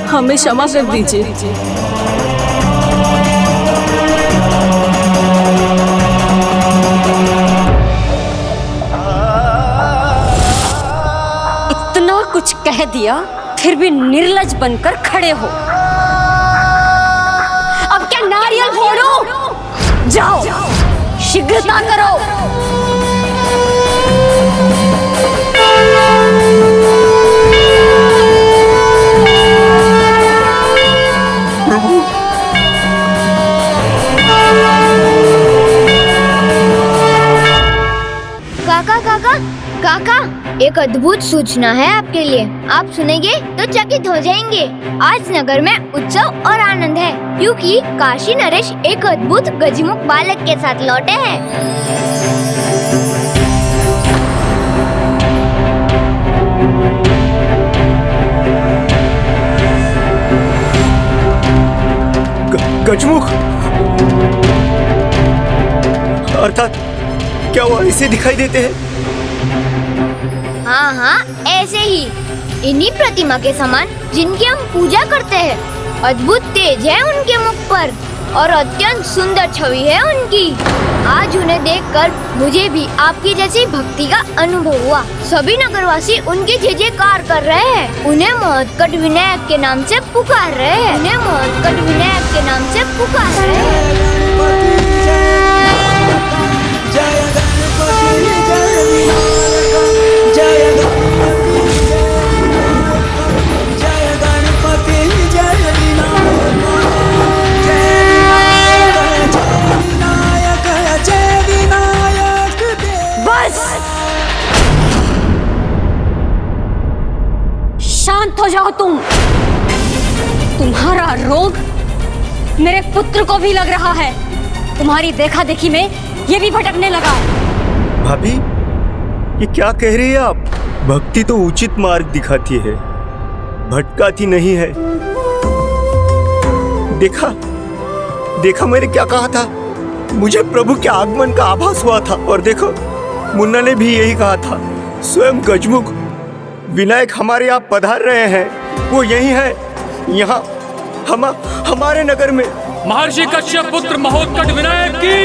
हमें क्षमा कर दीजिए। इतना कुछ कह दिया फिर भी निर्लज बनकर खड़े हो। अब क्या नारियल फोड़ो? जाओ शीघ्रता करो। काका काका काका, एक अद्भुत सूचना है आपके लिए। आप सुनेंगे तो चकित हो जाएंगे। आज नगर में उत्सव और आनंद है, क्योंकि काशी नरेश एक अद्भुत गजमुख बालक के साथ लौटे हैं। गजमुख अर्थात क्या वो ऐसे दिखाई देते हैं? हाँ हाँ ऐसे ही, इन्हीं प्रतिमा के समान जिनकी हम पूजा करते हैं। अद्भुत तेज है उनके मुख पर और अत्यंत सुंदर छवि है उनकी। आज उन्हें देखकर मुझे भी आपकी जैसी भक्ति का अनुभव हुआ। सभी नगरवासी उनकी जय जयकार कर रहे हैं। उन्हें महत्कट विनायक के नाम से पुकार रहे हैं। उन्हें महत्कट विनायक के नाम से पुकार रहे हैं। शांत हो जाओ तुम। तुम्हारा रोग मेरे पुत्र को भी लग रहा है। तुम्हारी देखा देखी में ये भी भटकने लगा। भाभी ये क्या कह रही है आप? भक्ति तो उचित मार्ग दिखाती है, भटकाती नहीं है। देखा मैंने क्या कहा था? मुझे प्रभु के आगमन का आभास हुआ था। और देखो मुन्ना ने भी यही कहा था। स्वयं गजमुख विनायक हमारे यहाँ पधार रहे हैं। वो यही है, यहाँ हमारे नगर में। महर्षि कश्यप पुत्र महोत्कट विनायक की,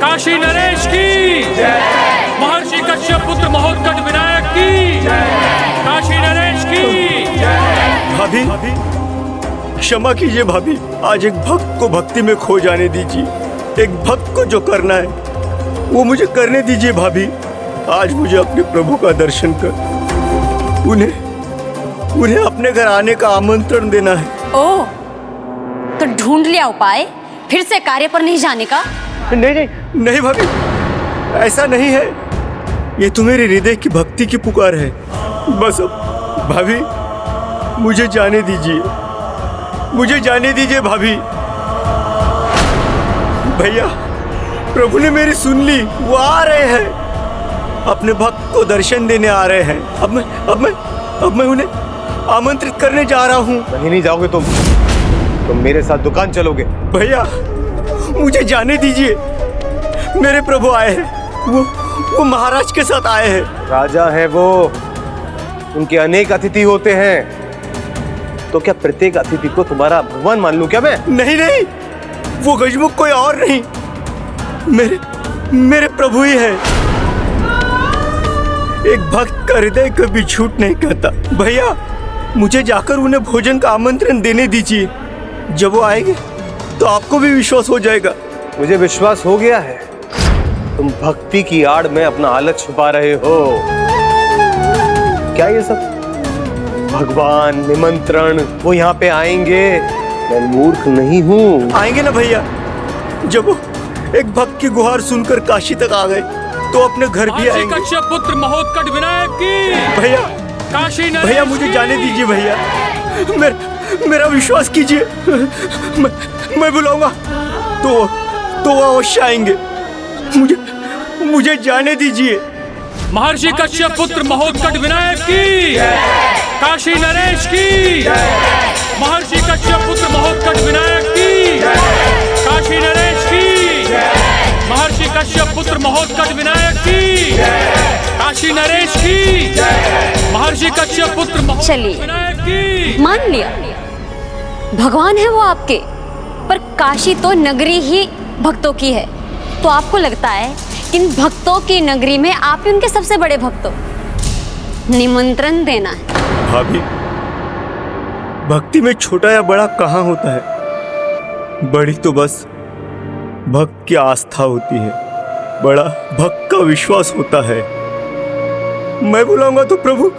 काशी नरेश की, महर्षि कश्यप पुत्र महोत्कट विनायक की, काशी नरेश की। भाभी क्षमा कीजिए भाभी, आज एक भक्त को भक्ति में खो जाने दीजिए। एक भक्त को जो करना है वो मुझे करने दीजिए भाभी। आज मुझे अपने प्रभु का दर्शन कर उन्हें अपने घर आने का आमंत्रण देना है। ओह, तो ढूंढ लिया उपाय फिर से कार्य पर नहीं जाने का? नहीं भाभी, ऐसा नहीं है। ये तो मेरे हृदय की भक्ति की पुकार है। बस अब भाभी मुझे जाने दीजिए भाभी। भैया प्रभु ने मेरी सुन ली, वो आ रहे हैं, अपने भक्त को दर्शन देने आ रहे हैं। अब मैं उन्हें आमंत्रित करने जा रहा हूँ। कहीं नहीं जाओगे तुम मेरे साथ दुकान चलोगे। भैया मुझे जाने दीजिए, मेरे प्रभु आए हैं। वो महाराज के साथ आए हैं। राजा है वो, उनके अनेक अतिथि होते हैं। तो क्या प्रत्येक अतिथि को तुम्हारा भगवान मान लूं क्या मैं? नहीं, वो गजमुख कोई और नहीं, मेरे प्रभु ही है। एक भक्त का हृदय कभी झूठ नहीं कहता। भैया मुझे जाकर उन्हें भोजन का आमंत्रण देने दीजिए। जब वो आएंगे तो आपको भी विश्वास हो जाएगा। मुझे विश्वास हो गया है तुम भक्ति की आड़ में अपना हालत छुपा रहे हो। क्या ये सब भगवान निमंत्रण, वो यहाँ पे आएंगे? मैं मूर्ख नहीं हूँ। आएंगे ना भैया। जब वो एक भक्त की गुहार सुनकर काशी तक आ गए तो अपने घर भी आएंगे। कश्यप पुत्र महोत्कट विनायक की भैया काशी नरेश भैया मुझे जाने दीजिए भैया। मेरा विश्वास कीजिए। मैं बुलाऊंगा तो वो अवश्य आएंगे। मुझे जाने दीजिए। महर्षि कश्यप पुत्र महोत्कट विनायक की काशी नरेश की महर्षि कश्यप पुत्र महोत्कट विनायक की काशी नरेश की महर्षि कश्यप पुत्र महोत्कट विनायक की काशी नरेश की महर्षि कश्यप पुत्र चलिए मान लिया भगवान है वो आपके, पर काशी तो नगरी ही भक्तों की है। तो आपको लगता है कि इन भक्तों की नगरी में आप ही उनके सबसे बड़े भक्त हो। निमंत्रण देना है। भाभी भक्ति में छोटा या बड़ा कहाँ होता है। बड़ी तो बस भक्त की आस्था होती है, बड़ा भक्त का विश्वास होता है। मैं बुलाऊंगा तो प्रभु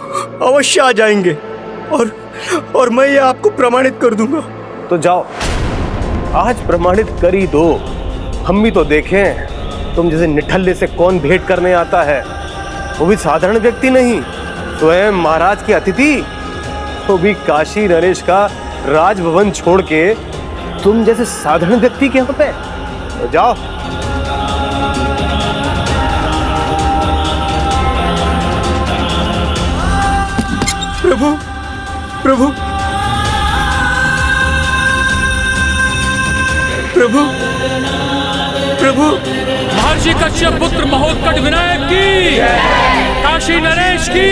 अवश्य आ जाएंगे और मैं ये आपको प्रमाणित कर दूंगा। तो जाओ आज प्रमाणित कर ही दो। हम भी तो देखें तुम जैसे निठल्ले से कौन भेंट करने आता है, वो भी साधारण व्यक्ति नहीं, स्वयं महाराज की अतिथि, वो भी काशी नरेश का राजभवन छोड़ के तुम जैसे साधारण व्यक्ति के यहाँ पे। तो जाओ। प्रभु प्रभु प्रभु प्रभु महर्षि कश्यप पुत्र महोत्कट विनायक की काशी नरेश की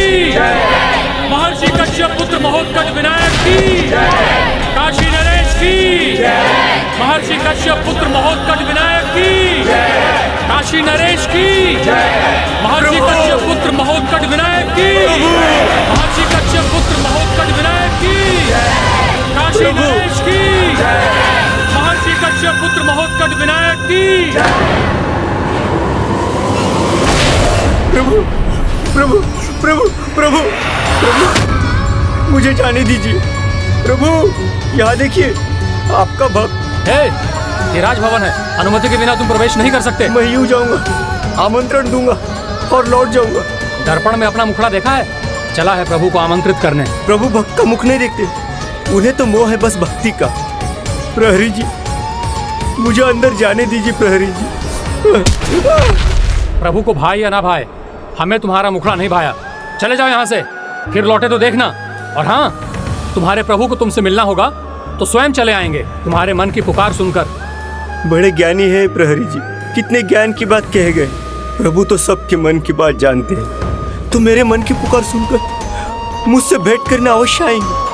महर्षि कश्यप पुत्र महोत्कट विनायक की काशी नरेश की महर्षि कश्यप पुत्र महोत्कट विनायक की काशी नरेश की महर्षि कश्यप पुत्र महोत्कट विनायक की महर्षि कश्यप पुत्र महोत्कट विनायक की काशी नरेश की महर्षि कश्यप पुत्र महोत्कट विनायक की। प्रभु प्रभु प्रभु प्रभु प्रभु मुझे जाने दीजिए। प्रभु यहाँ देखिए आपका भक्त है। ये राजभवन है, अनुमति के बिना तुम प्रवेश नहीं कर सकते। मैं यूं जाऊंगा, आमंत्रण दूंगा और लौट जाऊंगा। दर्पण में अपना मुखड़ा देखा है? चला है प्रभु को आमंत्रित करने। प्रभु भक्त का मुख नहीं देखते, उन्हें तो मोह है बस भक्ति का। प्रहरी जी मुझे अंदर जाने दीजिए। प्रहरी जी प्रभु को भाई या ना भाई, हमें तुम्हारा मुखड़ा नहीं भाया। चले जाओ यहाँ से, फिर लौटे तो देखना। और हाँ, तुम्हारे प्रभु को तुमसे मिलना होगा तो स्वयं चले आएंगे तुम्हारे मन की पुकार सुनकर। बड़े ज्ञानी है प्रहरी जी, कितने ज्ञान की बात कह गए। प्रभु तो सबके मन की बात जानते हैं, तो मेरे मन की पुकार सुनकर मुझसे भेंट करने अवश्य आएंगे।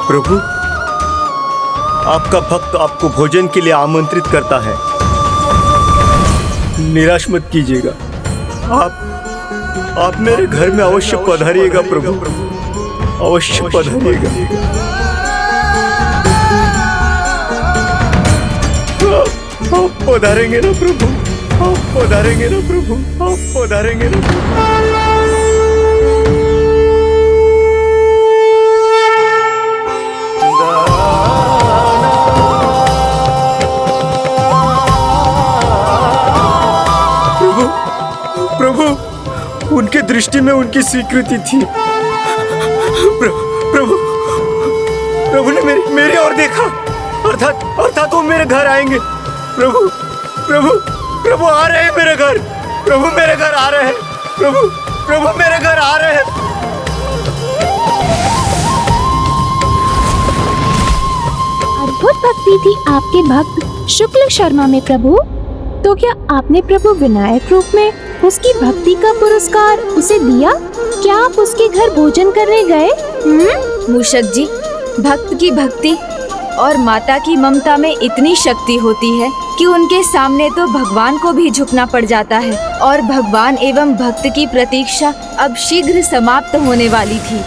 प्रभु आपका भक्त आपको भोजन के लिए आमंत्रित करता है, निराश मत कीजिएगा। आप मेरे घर में अवश्य पधारिएगा। प्रभु अवश्य पधारिएगा। आप पधारेंगे ना प्रभु? आप पधारेंगे ना प्रभु? आप पधारेंगे ना प्रभु? प्रभु उनके दृष्टि में उनकी स्वीकृति थी। प्रभु ने मेरे और देखा, अर्थात वो मेरे घर आएंगे। प्रभु आ रहे हैं मेरे घर। प्रभु मेरे घर आ रहे हैं। प्रभु मेरे घर आ रहे हैं। अद्भुत भक्ति थी आपके भक्त शुक्ल शर्मा में प्रभु। तो क्या आपने प्रभु विनायक रूप में उसकी भक्ति का पुरस्कार उसे दिया? क्या आप उसके घर भोजन करने गए? मूषक जी, भक्त की भक्ति और माता की ममता में इतनी शक्ति होती है कि उनके सामने तो भगवान को भी झुकना पड़ जाता है और भगवान एवं भक्त की प्रतीक्षा अब शीघ्र समाप्त होने वाली थी।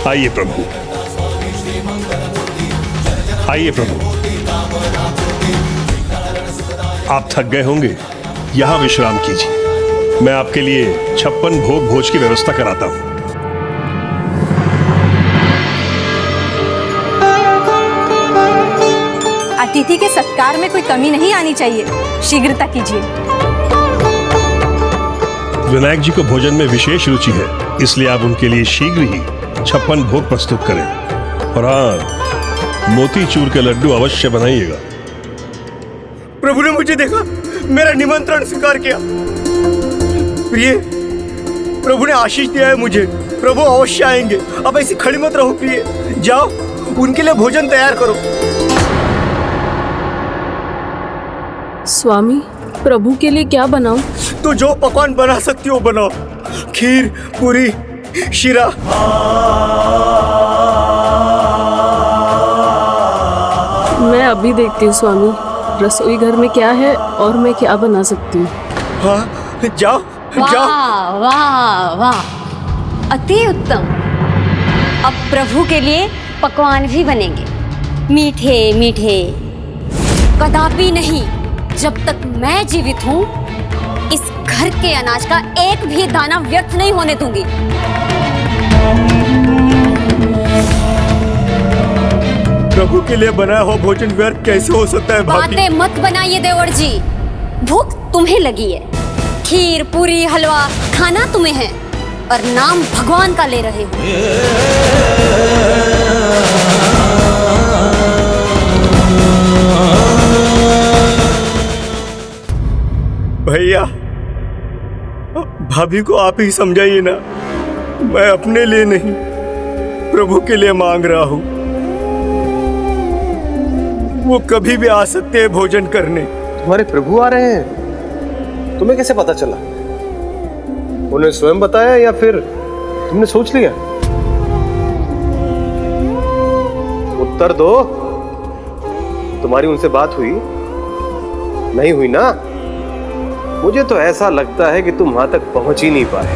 आइए प्रभु, आइए प्रभु। आप थक गए होंगे, यहां विश्राम कीजिए। मैं आपके लिए 56 भोग भोज की व्यवस्था कराता हूं। अतिथि के सत्कार में कोई कमी नहीं आनी चाहिए, शीघ्रता कीजिए। विनायक जी को भोजन में विशेष रुचि है, इसलिए आप उनके लिए शीघ्र ही 56 भोग प्रस्तुत करें। और हाँ, मोतीचूर के लड्डू अवश्य बनाइएगा। प्रभु ने मुझे देखा, मेरा निमंत्रण स्वीकार किया। प्रिय, प्रभु ने आशीष दिया है मुझे। प्रभु अवश्य आएंगे। अब ऐसी खड़ी मत रहो प्रिय, जाओ उनके लिए भोजन तैयार करो। स्वामी, प्रभु के लिए क्या बनाऊं? तो जो पकवान बना सकती हो बनाओ। खीर, पूरी, शीरा। मैं अभी देखती हूँ स्वामी, रसोई घर में क्या है और मैं क्या बना सकती हूँ। हाँ, जाओ जाओ। वाह वाह वाह, अति उत्तम। अब प्रभु के लिए पकवान भी बनेंगे, मीठे मीठे। कदापि नहीं, जब तक मैं जीवित हूँ इस घर के अनाज का एक भी दाना व्यर्थ नहीं होने दूंगी। प्रभु के लिए बनाया हुआ भोजन व्यर्थ कैसे हो सकता है भाभी? बातें मत बनाइए देवर जी, भूख तुम्हें लगी है। खीर, पूरी, हलवा खाना तुम्हें है और नाम भगवान का ले रहे हो। भैया, भाभी को आप ही समझाइए ना। मैं अपने लिए नहीं, प्रभु के लिए मांग रहा हूँ। वो कभी भी आ सकते हैं भोजन करने। तुम्हारे प्रभु आ रहे हैं, तुम्हें कैसे पता चला? उन्हें स्वयं बताया या फिर तुमने सोच लिया? उत्तर दो। तुम्हारी उनसे बात हुई? नहीं हुई ना? मुझे तो ऐसा लगता है कि तुम वहां तक पहुंच ही नहीं पाए।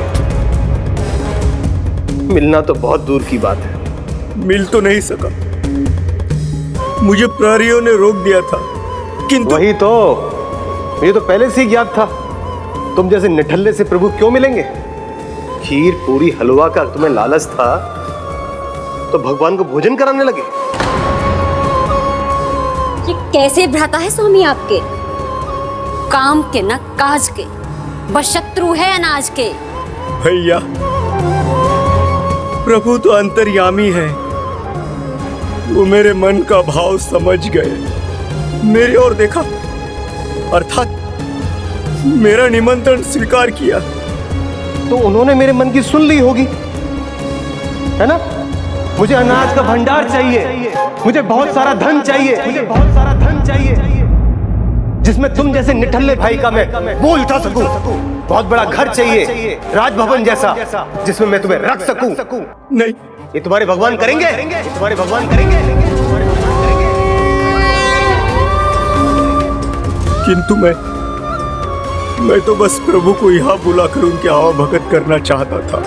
मिलना तो बहुत दूर की बात है। मिल तो नहीं सका, मुझे प्रहरियों ने रोक दिया था। किंतु वही तो, मुझे तो पहले से ही ज्ञात था। तुम जैसे निठल्ले से प्रभु क्यों मिलेंगे? खीर, पूरी, हलवा का तुम्हें लालच था तो भगवान को भोजन कराने लगे। ये कैसे भ्राता है स्वामी आपके? काम के न काज के, बस शत्रु है अनाज के। भैया, प्रभु तो अंतर्यामी है। वो मेरे मन का भाव समझ गए, मेरी ओर देखा, अर्थात मेरा निमंत्रण स्वीकार किया। तो उन्होंने मेरे मन की सुन ली होगी, है ना? मुझे अनाज का भंडार चाहिए, मुझे बहुत सारा धन चाहिए, मुझे बहुत सारा धन चाहिए जिसमें तुम जैसे निठल्ले भाई का मैं बोल उठा सकूं। बहुत बड़ा घर चाहिए, राजभवन जैसा, जिसमें मैं तुम्हें रख सकूं। नहीं, ये तुम्हारे भगवान करेंगे, ये तुम्हारे भगवान करेंगे। किंतु मैं तो बस प्रभु को यहाँ बुलाकर उनकी आवाभगत करना चाहता था।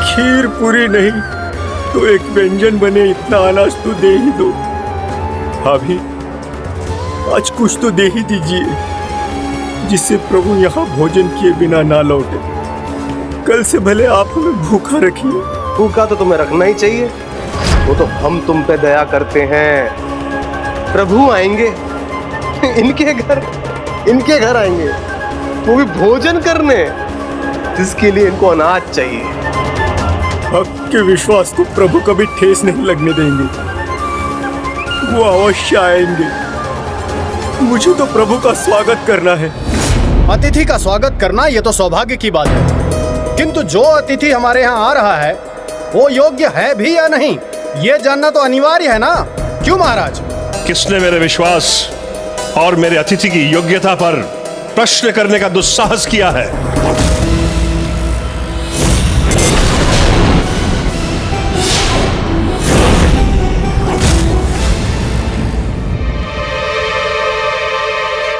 खीर पूरी नहीं तो एक व्यंजन बने, इतना अनाज तो दे ही दो। भाभी, आज कुछ तो दे ही दीजिए, जिससे प्रभु यहाँ भोजन किए बिना ना लौटे। कल से भले आप हमें भूखा रखिए। भूखा तो तुम्हें रखना ही चाहिए, वो तो हम तुम पे दया करते हैं। प्रभु आएंगे इनके घर आएंगे, वो भी भोजन करने, जिसके लिए इनको अनाज चाहिए। भक्त के विश्वास को प्रभु कभी ठेस नहीं लगने देंगे। वो अवश्य आएंगे। मुझे तो प्रभु का स्वागत करना है। अतिथि का स्वागत करना ये तो सौभाग्य की बात है, किंतु जो अतिथि हमारे यहाँ आ रहा है वो योग्य है भी या नहीं, ये जानना तो अनिवार्य है ना? क्यों महाराज? किसने मेरे विश्वास और मेरे अतिथि की योग्यता पर प्रश्न करने का दुस्साहस किया है।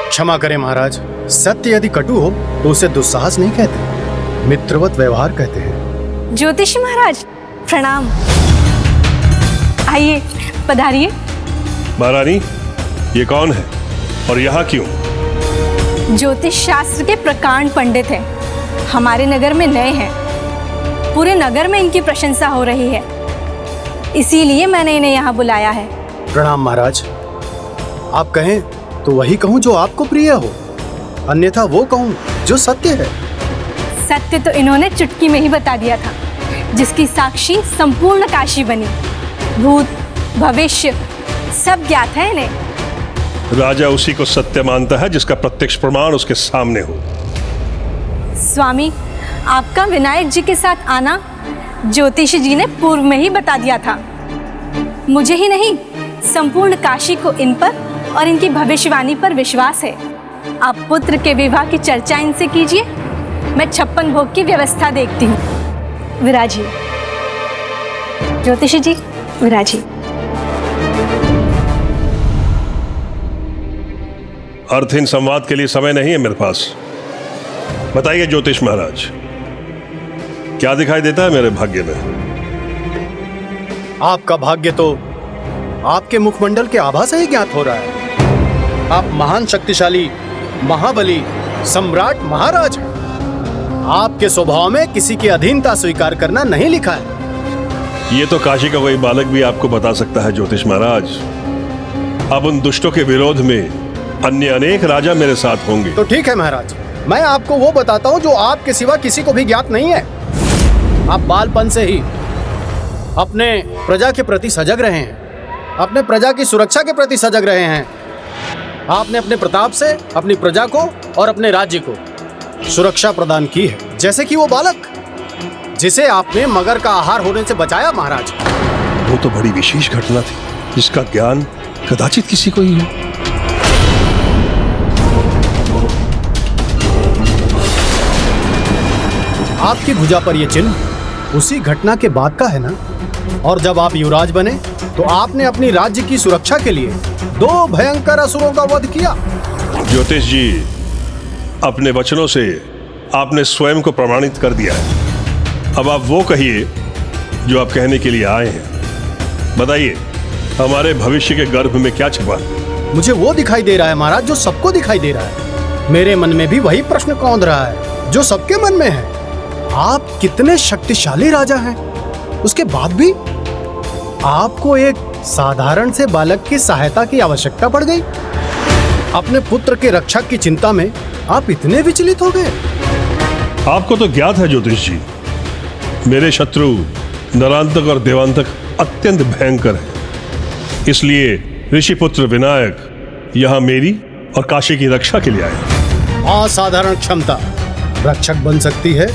क्षमा करें महाराज, सत्य यदि कटु हो तो उसे दुस्साहस नहीं कहते, मित्रवत व्यवहार कहते हैं। ज्योतिषी महाराज प्रणाम। आइए पधारिए। महारानी, ये कौन है और यहाँ क्यों? ज्योतिष शास्त्र के प्रकांड पंडित हैं, हमारे नगर में नए हैं। पूरे नगर में इनकी प्रशंसा हो रही है, इसीलिए मैंने इन्हें यहाँ बुलाया है। प्रणाम महाराज। आप कहें तो वही कहूँ जो आपको प्रिय हो, अन्यथा वो कहूँ जो सत्य है। सत्य तो इन्होंने चुटकी में ही बता दिया था, जिसकी साक्षी संपूर्ण काशी बनी। भूत भविष्य सब ज्ञात है इन्हें। राजा उसी को सत्य मानता है जिसका प्रत्यक्ष प्रमाण उसके सामने हो। स्वामी, आपका विनायक जी के साथ आना ज्योतिषी जी ने पूर्व में ही बता दिया था। मुझे ही नहीं, संपूर्ण काशी को इन पर और इनकी भविष्यवाणी पर विश्वास है। आप पुत्र के विवाह की चर्चा इनसे कीजिए, मैं 56 भोग की व्यवस्था देखती हूँ। विराजिए ज्योतिषी जी, विराजिए। अर्थहीन संवाद के लिए समय नहीं है मेरे पास। बताइए ज्योतिष महाराज, क्या दिखाई देता है मेरे भाग्य में? आपका भाग्य तो आपके मुखमंडल के आभा से ही ज्ञात हो रहा है। आप महान शक्तिशाली, महाबली, सम्राट, महाराज हैं। आपके स्वभाव में किसी की अधीनता स्वीकार करना नहीं लिखा है। ये तो काशी का कोई बालक भी आपको बता सकता है ज्योतिष महाराज। अब उन दुष्टों के विरोध में अन्य अनेक राजा मेरे साथ होंगे। तो ठीक है महाराज, मैं आपको वो बताता हूँ जो आपके सिवा किसी को भी ज्ञात नहीं है। आप बालपन से ही अपने प्रजा के प्रति सजग रहे हैं, अपने प्रजा की सुरक्षा के प्रति सजग रहे हैं। आपने अपने प्रताप से अपनी प्रजा को और अपने राज्य को सुरक्षा प्रदान की है, जैसे कि वो बालक जिसे आपने मगर का आहार होने से बचाया महाराज। वो तो बड़ी विशेष घटना थी, जिसका ज्ञान कदाचित किसी को ही हो। आपकी भुजा पर यह चिन्ह उसी घटना के बाद का है ना? और जब आप युवराज बने तो आपने अपनी राज्य की सुरक्षा के लिए 2 भयंकर असुरों का वध किया। ज्योतिष जी, अपने वचनों से आपने स्वयं को प्रमाणित कर दिया है। अब आप वो कहिए जो आप कहने के लिए आए हैं। बताइए, हमारे भविष्य के गर्भ में क्या छिपा है? मुझे वो दिखाई दे रहा है महाराज जो सबको दिखाई दे रहा है। मेरे मन में भी वही प्रश्न कौंध रहा है जो सबके मन में है। आप कितने शक्तिशाली राजा हैं, उसके बाद भी आपको एक साधारण से बालक की सहायता की आवश्यकता पड़ गई। अपने पुत्र के रक्षक की चिंता में आप इतने विचलित हो गए। आपको तो ज्ञात है ज्योतिष जी, मेरे शत्रु नरांतक और देवांतक अत्यंत भयंकर हैं। इसलिए ऋषिपुत्र विनायक यहाँ मेरी और काशी की रक्षा के लिए आए। असाधारण क्षमता, रक्षक बन सकती है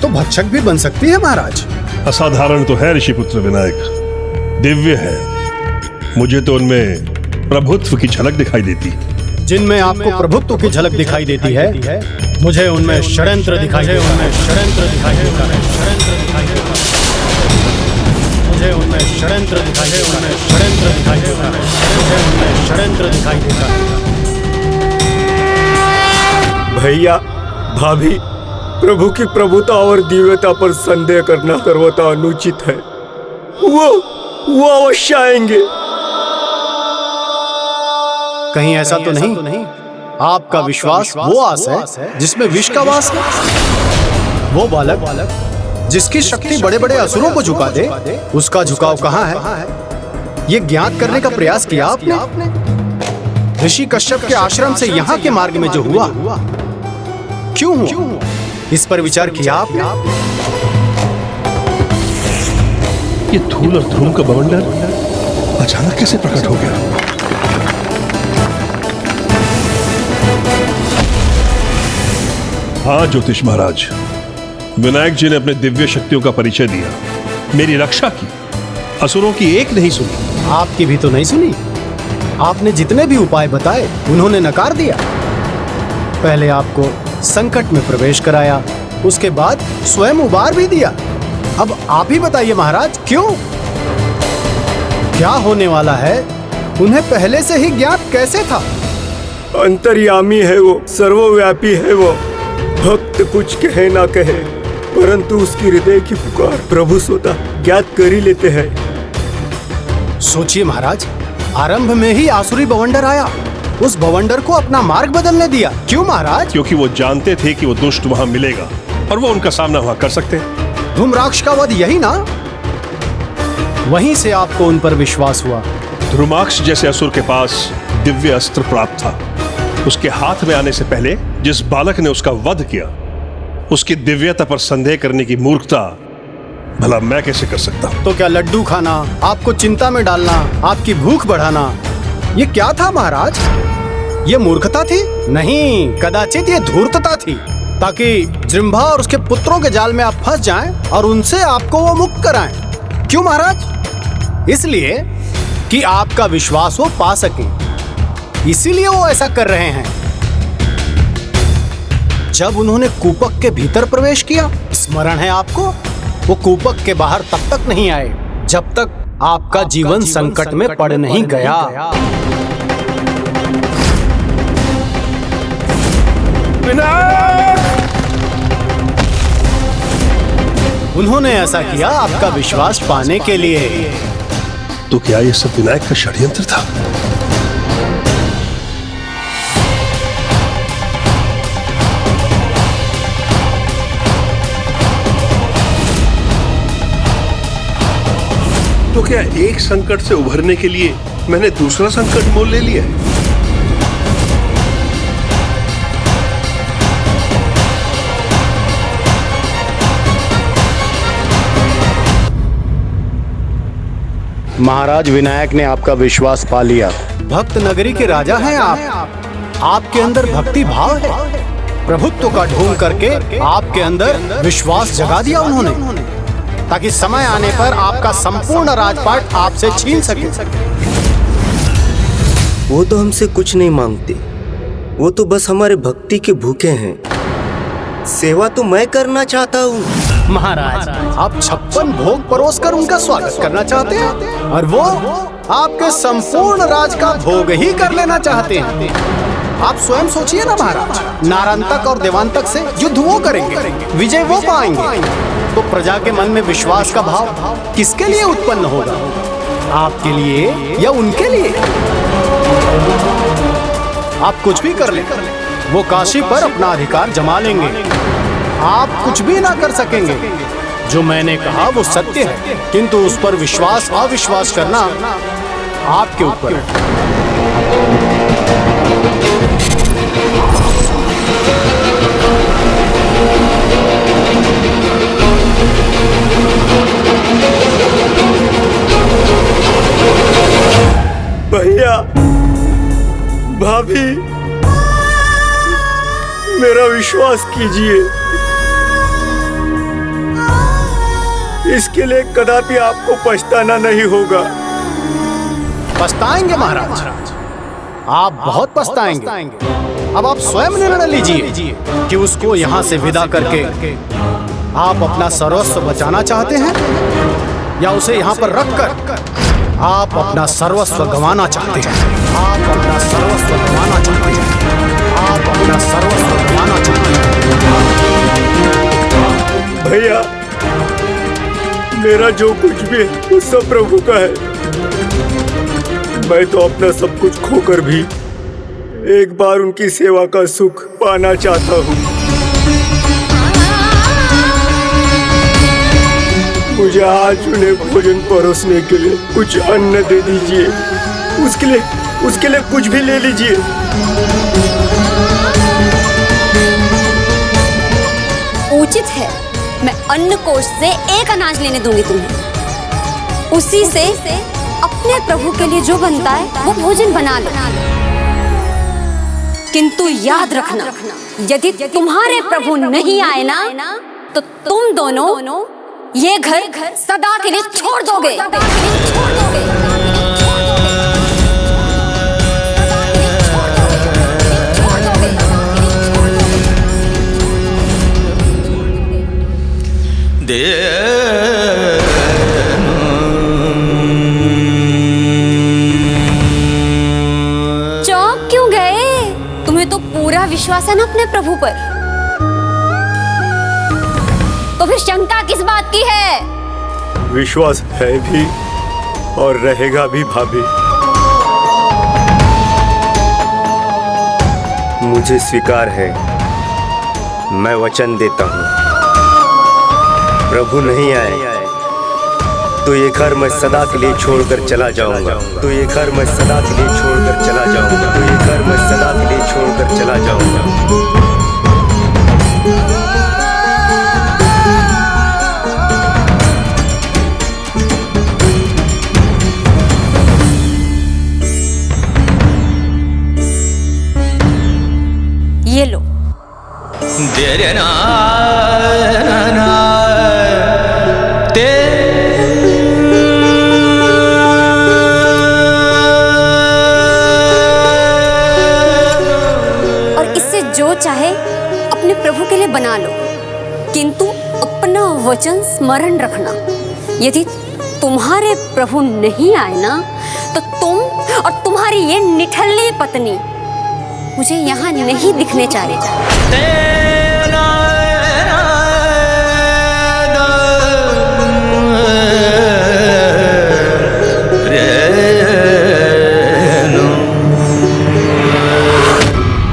तो भक्षक भी बन सकती है महाराज। असाधारण तो है ऋषिपुत्र विनायक, दिव्य है। मुझे तो उनमें प्रभुत्व की झलक दिखाई देती है। जिनमें आपको प्रभुत्व की झलक दिखाई देती है, मुझे उनमें षड्यंत्र दिखाई देता है। मुझे उनमें षड्यंत्र दिखाई देता है। मुझे उनमें षड्यंत्र दिखाई देता है। भैया भाभी, प्रभु की प्रभुता और दिव्यता पर संदेह करना सर्वथा अनुचित है। वो अवश्य आएंगे। कहीं ऐसा तो नहीं आपका विश्वास वो आस है जिसमें विष का वास है? वो बालक जिसकी शक्ति बड़े बड़े असुरों को झुका दे, उसका झुकाव कहाँ है? ये ज्ञात करने का प्रयास किया आपने? ऋषि कश्यप के आश्रम से यहाँ के मार्ग में जो हुआ, क्यों हुआ? इस पर विचार किया आपने? ये धूल और धूम का बवंडर अचानक कैसे प्रकट हो गया? हाँ ज्योतिष महाराज, विनायक जी ने अपने दिव्य शक्तियों का परिचय दिया, मेरी रक्षा की, असुरों की एक नहीं सुनी। आपकी भी तो नहीं सुनी? आपने जितने भी उपाय बताए उन्होंने नकार दिया। पहले आपको संकट में प्रवेश कराया, उसके बाद स्वयं उबार भी दिया। अब आप ही बताइए महाराज, क्यों? क्या होने वाला है उन्हें पहले से ही ज्ञात कैसे था? अंतर्यामी है वो, सर्वव्यापी है वो। भक्त कुछ कहे ना कहे, परंतु उसकी हृदय की पुकार प्रभु स्वतः ज्ञात कर ही लेते हैं। सोचिए महाराज, आरंभ में ही आसुरी बवंडर आया, उस बवंडर को अपना मार्ग बदलने दिया। क्यों महाराज? क्योंकि वो जानते थे कि वो दुष्ट वहां मिलेगा और वो उनका सामना वहां कर सकते हैं। धूम्राक्ष का वध यही ना? वहीं से आपको उन पर विश्वास हुआ। धूम्राक्ष जैसे असुर के पास दिव्य अस्त्र प्राप्त था। उसके हाथ में आने से पहले जिस बालक ने उसका वध किया, उसकी दिव्यता पर संदेह करने की मूर्खता भला मैं कैसे कर सकता हूं? तो क्या लड्डू खाना, आपको चिंता में डालना, आपकी भूख बढ़ाना, ये क्या था महाराज? ये मूर्खता थी? नहीं, कदाचित ये धूर्तता थी, ताकि जृंभा और उसके पुत्रों के जाल में आप फंस जाएं और उनसे आपको वो मुक्त कराएं। क्यों महाराज? इसलिए कि आपका विश्वास वो पा सके, इसीलिए वो ऐसा कर रहे हैं। जब उन्होंने कूपक के भीतर प्रवेश किया, स्मरण है आपको, वो कूपक के बाहर तब तक नहीं आए जब तक आपका जीवन संकट में पड़ नहीं गया। उन्होंने ऐसा किया आपका विश्वास पाने के लिए। तो क्या ये सब विनायक का षड्यंत्र था? तो क्या एक संकट से उभरने के लिए मैंने दूसरा संकट मोल ले लिया? महाराज, विनायक ने आपका विश्वास पा लिया। भक्त नगरी के राजा हैं आप। आपके अंदर भक्ति भाव है। प्रभुत्व का ढोंग करके आपके अंदर विश्वास जगा दिया उन्होंने, ताकि समय आने पर आपका संपूर्ण राजपाट आपसे छीन सके। वो तो हमसे कुछ नहीं मांगते, वो तो बस हमारे भक्ति के भूखे हैं। सेवा तो मैं करना चाहता हूँ। महाराज, आप 56 भोग परोस कर उनका स्वागत करना चाहते हैं और वो आपके संपूर्ण राज का भोग ही कर लेना चाहते हैं। आप स्वयं सोचिए ना महाराज, नारांतक और देवांतक से युद्ध वो करेंगे, विजय वो पाएंगे, तो प्रजा के मन में विश्वास का भाव किसके लिए उत्पन्न होगा? आपके लिए या उनके लिए? आप कुछ भी कर लें, वो काशी पर अपना अधिकार जमा लेंगे। आप कुछ भी ना कर सकेंगे। जो मैंने कहा वो सत्य है, किंतु उस पर विश्वास अविश्वास करना आपके ऊपर है। भैया, भाभी, मेरा विश्वास कीजिए। इसके लिए कदापि आपको पछताना नहीं होगा। पछताएंगे महाराज, आप बहुत पछताएंगे। अब आप स्वयं निर्णय लीजिए कि उसको यहाँ से विदा करके आप अपना सर्वस्व बचाना चाहते हैं या उसे यहाँ पर रखकर आप अपना सर्वस्व गंवाना चाहते हैं। आप अपना सर्वस्व गंवाना चाहते हैं। आप अपना सर्वस्व गंवाना चाहते हैं। भैया, मेरा जो कुछ भी है वो सब प्रभु का है। मैं तो अपना सब कुछ खोकर भी एक बार उनकी सेवा का सुख पाना चाहता हूँ। मुझे आज उन्हें भोजन परोसने के लिए कुछ अन्न दे दीजिए। उसके लिए कुछ भी ले लीजिए। उचित है, मैं अन्न कोष से एक अनाज लेने दूंगी तुम्हें। उसी से अपने प्रभु के लिए जो बनता है वो भोजन बना लो। किंतु याद रखना, यदि तुम्हारे प्रभु नहीं आए ना, तो तुम दोनों ये घर सदा के लिए छोड़ दोगे। चौंक क्यों गए? तुम्हें तो पूरा विश्वास है ना अपने प्रभु पर, तो फिर शंका किस बात की है? विश्वास है भी और रहेगा भी भाभी। मुझे स्वीकार है, मैं वचन देता हूँ, प्रभु नहीं आए तो ये घर मैं सदा के लिए छोड़कर चला जाऊंगा। तो ये घर मैं सदा के लिए छोड़कर चला जाऊंगा। तो ये घर मैं सदा के लिए छोड़कर चला जाऊंगा। ये लो। और इससे जो चाहे अपने प्रभु के लिए बना लो, किंतु अपना वचन स्मरण रखना। यदि तुम्हारे प्रभु नहीं आए ना, तो तुम और तुम्हारी ये निठल्ली पत्नी मुझे यहाँ नहीं दिखने चाहिए।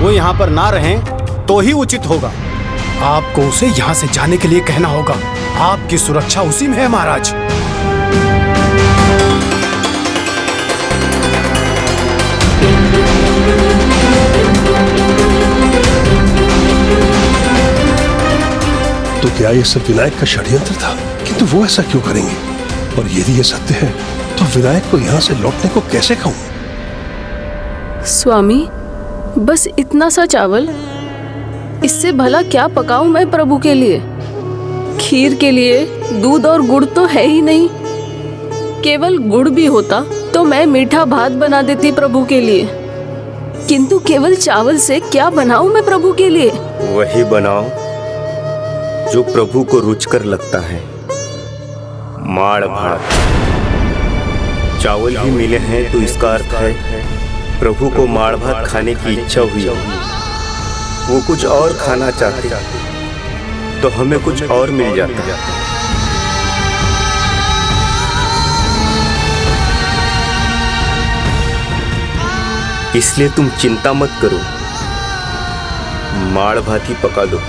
वो यहाँ पर ना रहें तो ही उचित होगा। आपको उसे यहाँ से जाने के लिए कहना होगा। आपकी सुरक्षा उसी में है महाराज। तो क्या ये सब विनायक का षड्यंत्र था? किंतु वो ऐसा क्यों करेंगे? और यदि ये सत्य है तो विनायक को यहाँ से लौटने को कैसे कहूँ? स्वामी, बस इतना सा चावल, इससे भला क्या पकाऊं मैं प्रभु के लिए? खीर के लिए दूध और गुड़ तो है ही नहीं। केवल गुड़ भी होता तो मैं मीठा भात बना देती प्रभु के लिए, किंतु केवल चावल से क्या बनाऊं मैं प्रभु के लिए? वही बनाओ जो प्रभु को रुचकर लगता है। माड़ भात। चावल ही मिले हैं तो इसका अर्थ है प्रभु को माड़ भात खाने की इच्छा हुई। वो कुछ और खाना चाहते तो हमें कुछ और मिल जाता। इसलिए तुम चिंता मत करो, माड़ भात ही पका दो।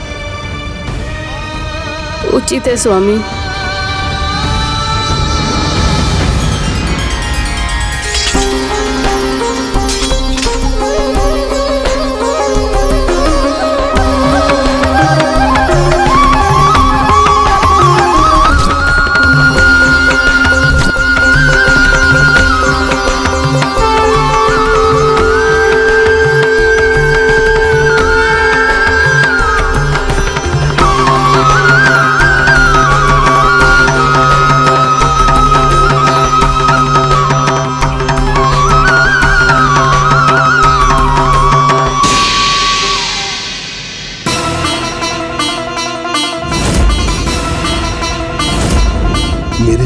उचित है स्वामी।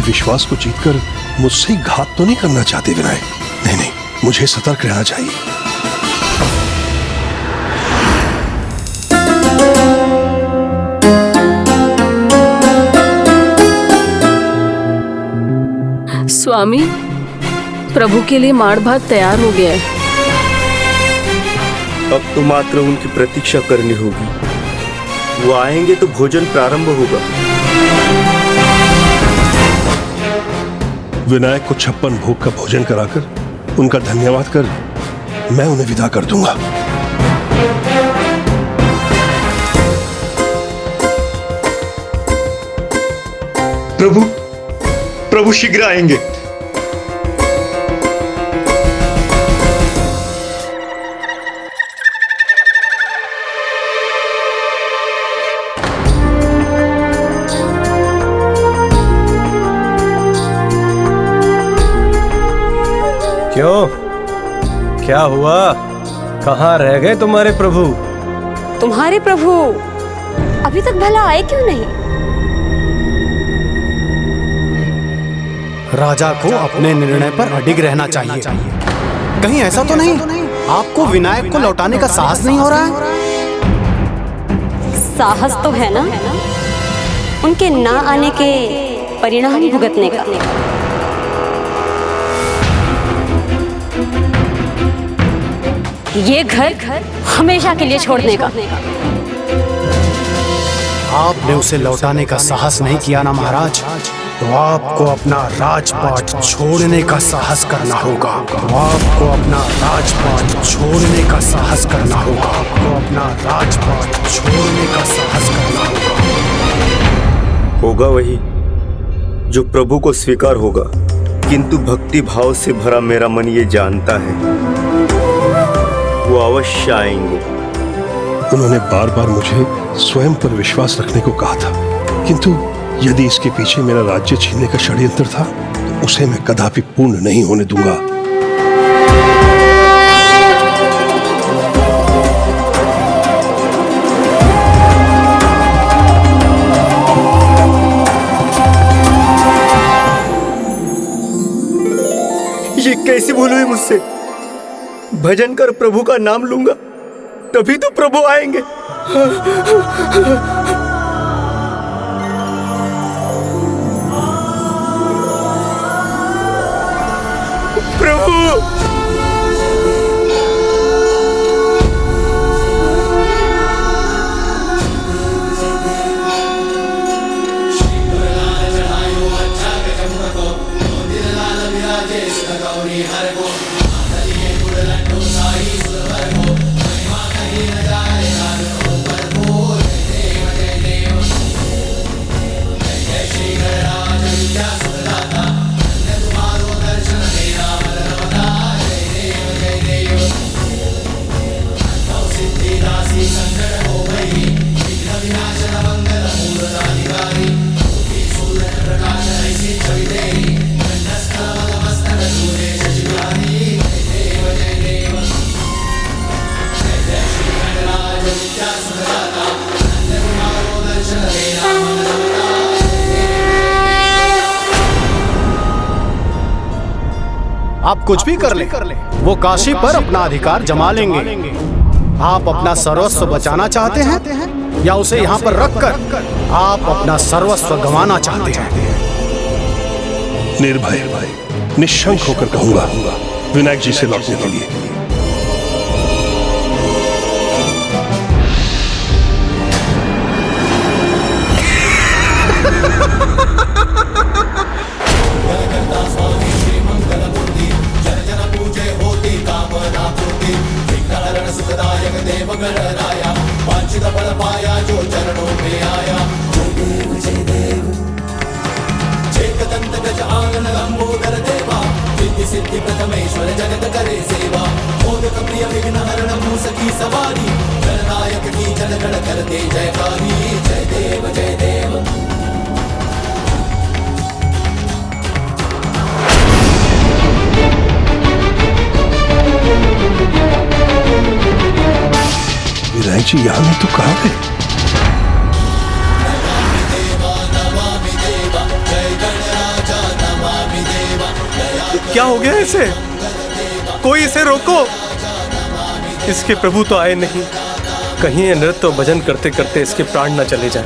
विश्वास को जीतकर मुझसे घात तो नहीं करना चाहते विनायक? नहीं नहीं, मुझे सतर्क रहना चाहिए। स्वामी, प्रभु के लिए माड़ भात तैयार हो गया है। अब तो मात्र उनकी प्रतीक्षा करनी होगी। वो आएंगे तो भोजन प्रारंभ होगा। विनायक को 56 भोग का भोजन कराकर उनका धन्यवाद कर मैं उन्हें विदा कर दूंगा। प्रभु शीघ्र आएंगे। क्यों? क्या हुआ? कहाँ रह गए तुम्हारे प्रभु? तुम्हारे प्रभु अभी तक भला आए क्यों नहीं? राजा को अपने निर्णय पर अडिग रहना चाहिए। कहीं ऐसा तो नहीं आपको विनायक को लौटाने का साहस नहीं हो रहा है? साहस तो है ना, उनके ना आने के परिणाम भुगतने का। ये घर हमेशा के लिए छोड़ने का। आपने उसे लौटाने का साहस नहीं किया ना महाराज, तो आपको अपना राजपाट छोड़ने का साहस करना होगा। आपको अपना राजपाट छोड़ने का साहस करना होगा। आपको अपना राजपाट छोड़ने का साहस करना होगा। होगा वही जो प्रभु को स्वीकार होगा, किंतु भक्ति भाव से भरा मेरा मन ये जानता है वो अवश्य आएंगे। उन्होंने बार बार मुझे स्वयं पर विश्वास रखने को कहा था, किंतु यदि इसके पीछे मेरा राज्य छीनने का षड्यंत्र था तो उसे मैं कदापि पूर्ण नहीं होने दूंगा। ये कैसी भूल हुई मुझसे? भजन कर प्रभु का नाम लूंगा तभी तो प्रभु आएंगे। प्रभु आप कुछ भी कर ले, वो काशी पर अपना अधिकार जमा लेंगे। आप अपना सर्वस्व बचाना चाहते हैं या उसे यहाँ पर रखकर आप अपना सर्वस्व गंवाना चाहते हैं? निर्भय निश्शंक होकर कहूंगा विनायक जी से लौटने के लिए। सिद्धि प्रथमेश्वर जगत करे सेवा, मोदक प्रिय विघ्न हरण मूसकी सवारी, गणनायक की जनगण करते जयकारी। जय देव जय देव। विनायक जी यहाँ नहीं तो कहाँ गए? क्या हो गया इसे? कोई इसे रोको। इसके प्रभु तो आए नहीं, कहीं ये नृत्य भजन करते करते इसके प्राण न चले जाएं।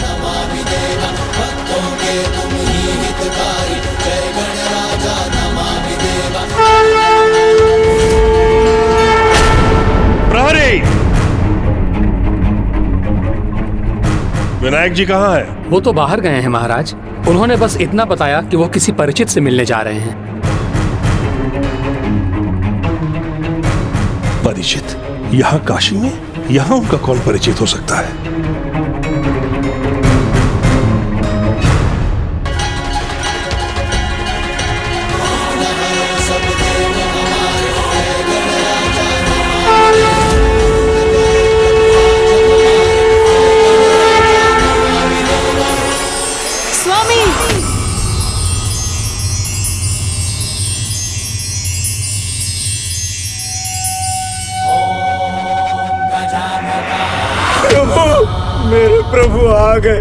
प्रहरी, विनायक जी कहाँ है? वो तो बाहर गए हैं महाराज। उन्होंने बस इतना बताया कि वो किसी परिचित से मिलने जा रहे हैं। परिचित? यहाँ काशी में? यहाँ उनका कौन परिचित हो सकता है? मेरे प्रभु आ गए,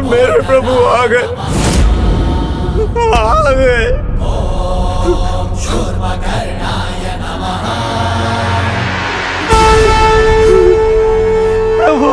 मेरे प्रभु आ गए। आ गए। प्रभु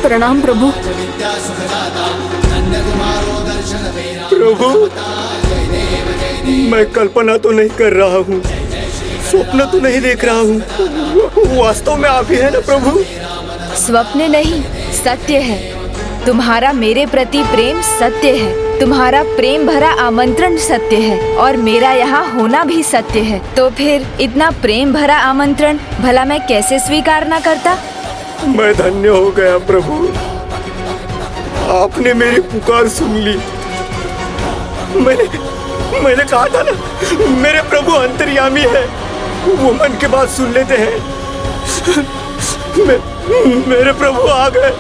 प्रणाम प्रभु। प्रभु मैं कल्पना तो नहीं कर रहा हूँ, स्वप्न तो नहीं देख रहा हूँ, वास्तव में आप ही है ना प्रभु? स्वप्न नहीं, सत्य है। तुम्हारा मेरे प्रति प्रेम सत्य है, तुम्हारा प्रेम भरा आमंत्रण सत्य है, और मेरा यहाँ होना भी सत्य है। तो फिर इतना प्रेम भरा आमंत्रण भला मैं कैसे स्वीकार न करता? मैं धन्य हो गया प्रभु, आपने मेरी पुकार सुन ली। मैंने कहा था ना, मेरे प्रभु अंतर्यामी है, वो मन की बात सुन लेते हैं। मेरे प्रभु आ गए।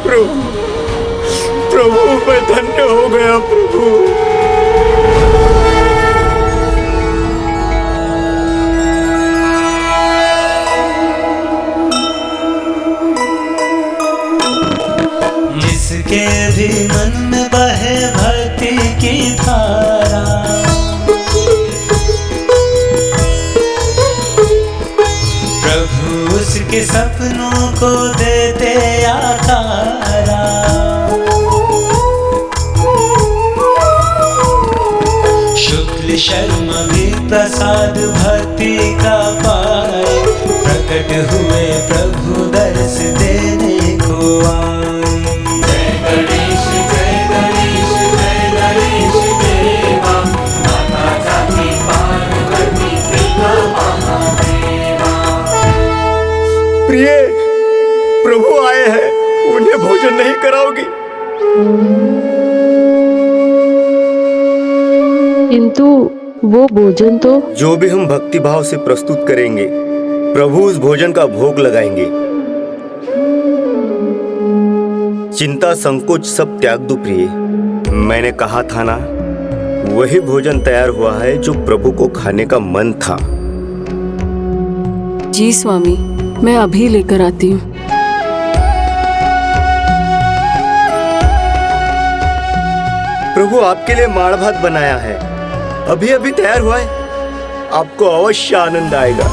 प्रभु मैं धन्य हो गया प्रभु। जिसके भी मन में बहे भक्ति की धारा, प्रभु उसके सपनों को देते आकारा। शुक्ल शर्म भी प्रसाद भक्ति का पाए, प्रकट हुए प्रभु दर्श देने को आए। प्रिय प्रभु आए हैं, उन्हें भोजन नहीं कराओगी? किंतु वो भोजन तो जो भी हम भक्ति भाव से प्रस्तुत करेंगे, प्रभु उस भोजन का भोग लगाएंगे। चिंता संकोच सब त्याग दो प्रिय। मैंने कहा था ना, वही भोजन तैयार हुआ है जो प्रभु को खाने का मन था। जी स्वामी, मैं अभी लेकर आती हूँ। प्रभु आपके लिए माड़ भात बनाया है, अभी अभी तैयार हुआ है, आपको अवश्य आनंद आएगा।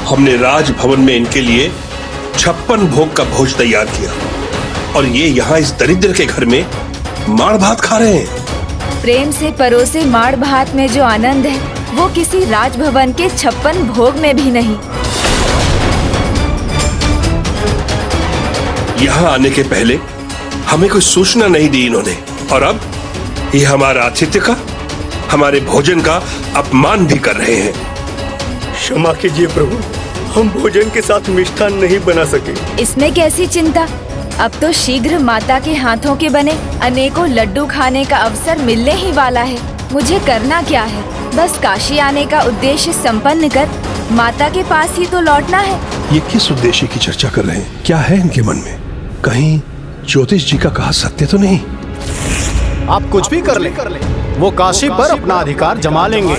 हमने राजभवन में इनके लिए 56 भोग का भोज तैयार किया, और ये यहाँ इस दरिद्र के घर में माड़ भात खा रहे हैं। प्रेम से परोसे माड़ भात में जो आनंद है, वो किसी राजभवन के 56 भोग में भी नहीं। यहाँ आने के पहले हमें कोई सूचना नहीं दी इन्होंने, और अब ये हमारा आतिथ्य का, हमारे भोजन का अपमान भी कर रहे हैं। क्षमा कीजिए प्रभु, हम भोजन के साथ मिष्ठान नहीं बना सके। इसमें कैसी चिंता, अब तो शीघ्र माता के हाथों के बने अनेकों लड्डू खाने का अवसर मिलने ही वाला है। मुझे करना क्या है, बस काशी आने का उद्देश्य संपन्न कर माता के पास ही तो लौटना है। ये किस उद्देश्य की चर्चा कर रहे हैं? क्या है इनके मन में? कहीं ज्योतिष जी का कहा सत्य तो नहीं? आप कुछ भी कर ले, वो काशी पर अपना अधिकार जमा लेंगे।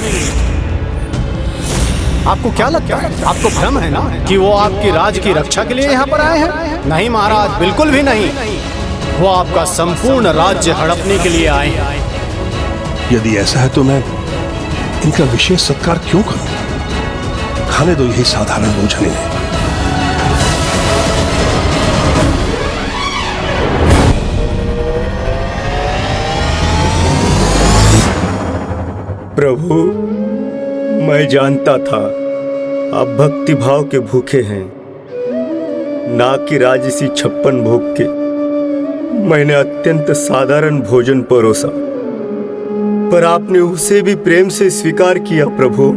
आपको क्या लगता है, आपको भ्रम है ना कि वो आपकी राज की रक्षा के लिए यहाँ पर आए हैं? नहीं महाराज, बिल्कुल भी नहीं। वो आपका संपूर्ण राज्य हड़पने के लिए आए हैं। यदि ऐसा है तो मैं इनका विशेष सत्कार क्यों करूं? खाने दो यही साधारण भोजन इन्हें। प्रभु, मैं जानता था आप भक्ति भाव के भूखे हैं, ना कि राजसी 56 भोग के। मैंने अत्यंत साधारण भोजन परोसा, पर आपने उसे भी प्रेम से स्वीकार किया। प्रभु,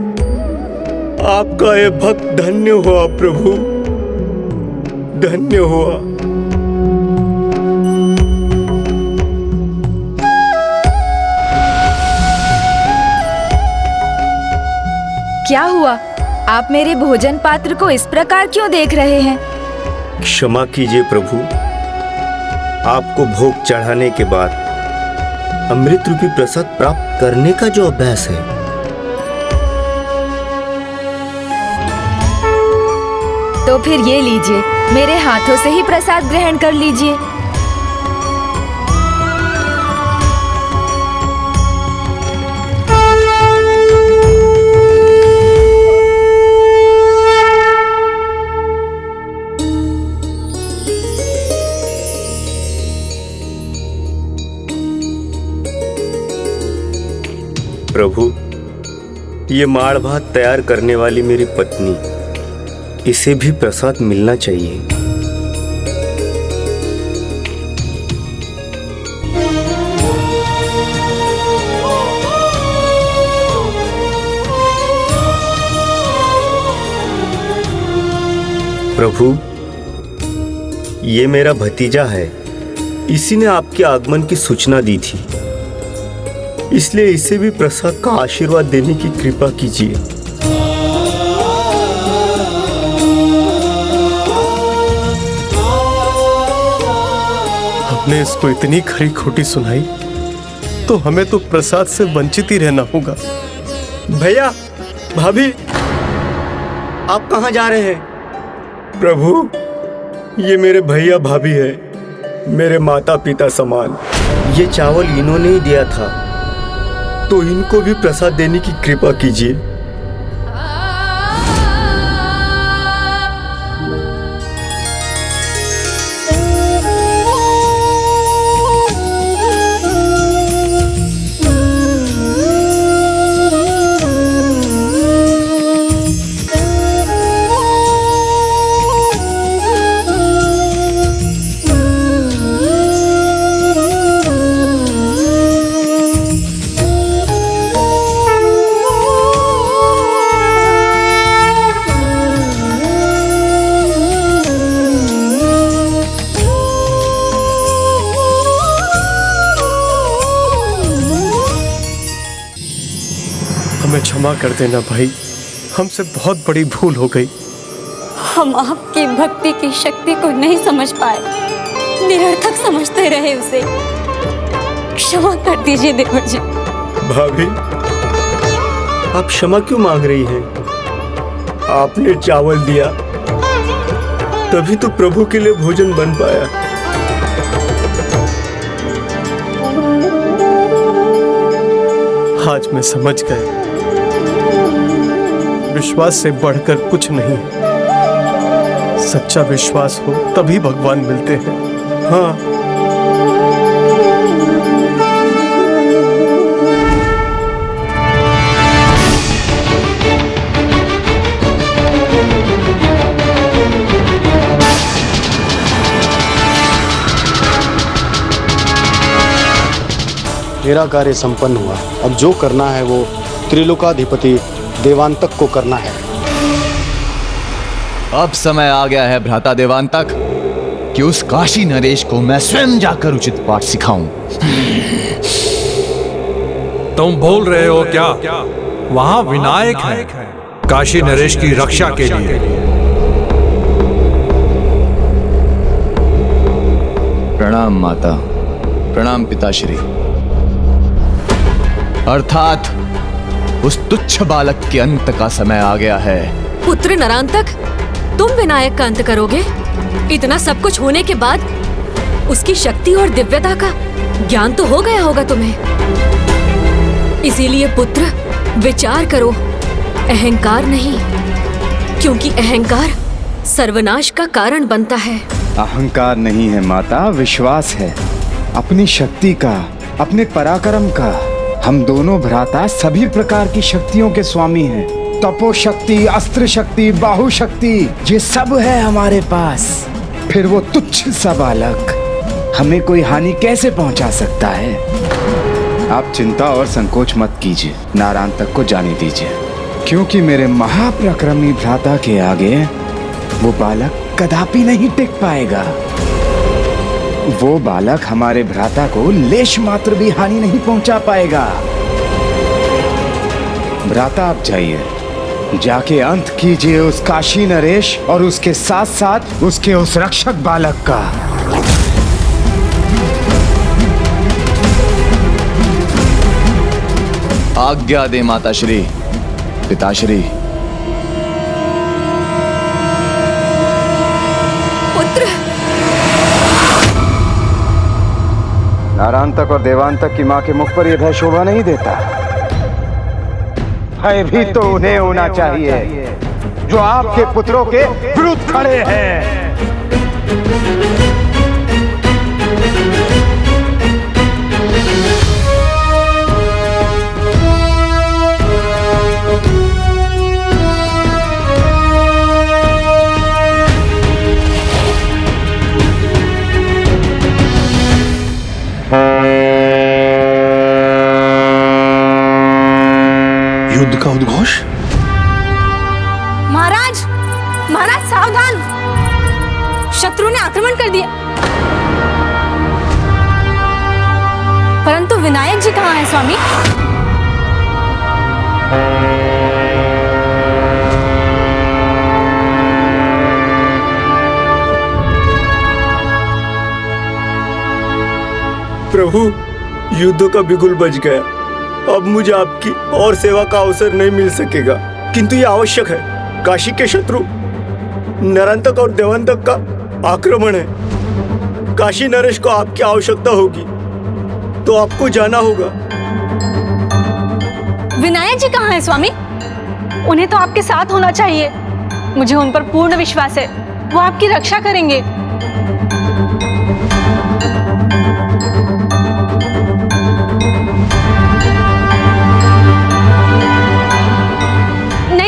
आपका यह भक्त धन्य हुआ। प्रभु, धन्य हुआ। क्या हुआ? आप मेरे भोजन पात्र को इस प्रकार क्यों देख रहे हैं? क्षमा कीजिए प्रभु, आपको भोग चढ़ाने के बाद अमृत रूपी प्रसाद प्राप्त करने का जो अभ्यास है, तो फिर ये लीजिए, मेरे हाथों से ही प्रसाद ग्रहण कर लीजिए। प्रभु, ये माड़ भात तैयार करने वाली मेरी पत्नी, इसे भी प्रसाद मिलना चाहिए। प्रभु, ये मेरा भतीजा है, इसी ने आपके आगमन की सूचना दी थी, इसलिए इसे भी प्रसाद का आशीर्वाद देने की कृपा कीजिए। हमने इसको इतनी खरी खोटी सुनाई तो हमें तो प्रसाद से वंचित ही रहना होगा। भैया, भाभी, आप कहाँ जा रहे हैं? प्रभु, ये मेरे भैया भाभी है, मेरे माता पिता समान। ये चावल इन्होंने ही दिया था, तो इनको भी प्रसाद देने की कृपा कीजिए। हमें क्षमा कर देना भाई, हमसे बहुत बड़ी भूल हो गई। हम आपकी भक्ति की शक्ति को नहीं समझ पाए, निरर्थक समझते रहे उसे। क्षमा कर दीजिए देवर जी। भाभी, आप क्षमा क्यों मांग रही हैं? आपने चावल दिया, तभी तो प्रभु के लिए भोजन बन पाया। आज मैं समझ गया, विश्वास से बढ़कर कुछ नहीं। सच्चा विश्वास हो तभी भगवान मिलते हैं। हाँ, मेरा कार्य संपन्न हुआ। अब जो करना है वो त्रिलोकाधिपति देवांतक को करना है। अब समय आ गया है भ्राता देवांतक कि उस काशी नरेश को मैं स्वयं जाकर उचित पाठ सिखाऊं। तुम भूल रहे हो क्या? वहां विनायक है, काशी नरेश की रक्षा के लिए। प्रणाम माता, प्रणाम पिताश्री। अर्थात उस तुच्छ बालक के अंत का समय आ गया है। पुत्र नरांतक, तुम विनायक का अंत करोगे? इतना सब कुछ होने के बाद उसकी शक्ति और दिव्यता का ज्ञान तो हो गया होगा तुम्हें। इसीलिए पुत्र, विचार करो, अहंकार नहीं, क्योंकि अहंकार सर्वनाश का कारण बनता है। अहंकार नहीं है माता, विश्वास है अपनी शक्ति का, अपने पराक्रम का। हम दोनों भ्राता सभी प्रकार की शक्तियों के स्वामी हैं। तपो शक्ति, अस्त्र शक्ति, बाहु शक्ति, ये सब है हमारे पास। फिर वो तुच्छ सा बालक हमें कोई हानि कैसे पहुंचा सकता है? आप चिंता और संकोच मत कीजिए, नारांतक को जाने दीजिए, क्योंकि मेरे महापराक्रमी भ्राता के आगे वो बालक कदापि नहीं टिक पाएगा। वो बालक हमारे भ्राता को लेश मात्र भी हानि नहीं पहुंचा पाएगा। भ्राता आप जाइए, जाके अंत कीजिए उस काशी नरेश और उसके साथ साथ उसके उस रक्षक बालक का। आज्ञा दे माताश्री, पिताश्री। पुत्र! नारांतक और देवांतक की मां के मुख पर यह भय शोभा नहीं देता। भय भी तो उन्हें होना चाहिए जो आपके पुत्रों के विरुद्ध खड़े हैं। युद्ध का उद्घोष। महाराज, महाराज सावधान, शत्रु ने आक्रमण कर दिया। परंतु विनायक जी कहाँ हैं स्वामी? प्रभु, युद्ध का बिगुल बज गया। अब मुझे आपकी और सेवा का अवसर नहीं मिल सकेगा, किंतु ये आवश्यक है। काशी के शत्रु नरांतक और देवांतक का आक्रमण है। काशी नरेश को आपकी आवश्यकता होगी, तो आपको जाना होगा। विनायक जी कहाँ हैं स्वामी? उन्हें तो आपके साथ होना चाहिए। मुझे उन पर पूर्ण विश्वास है, वो आपकी रक्षा करेंगे।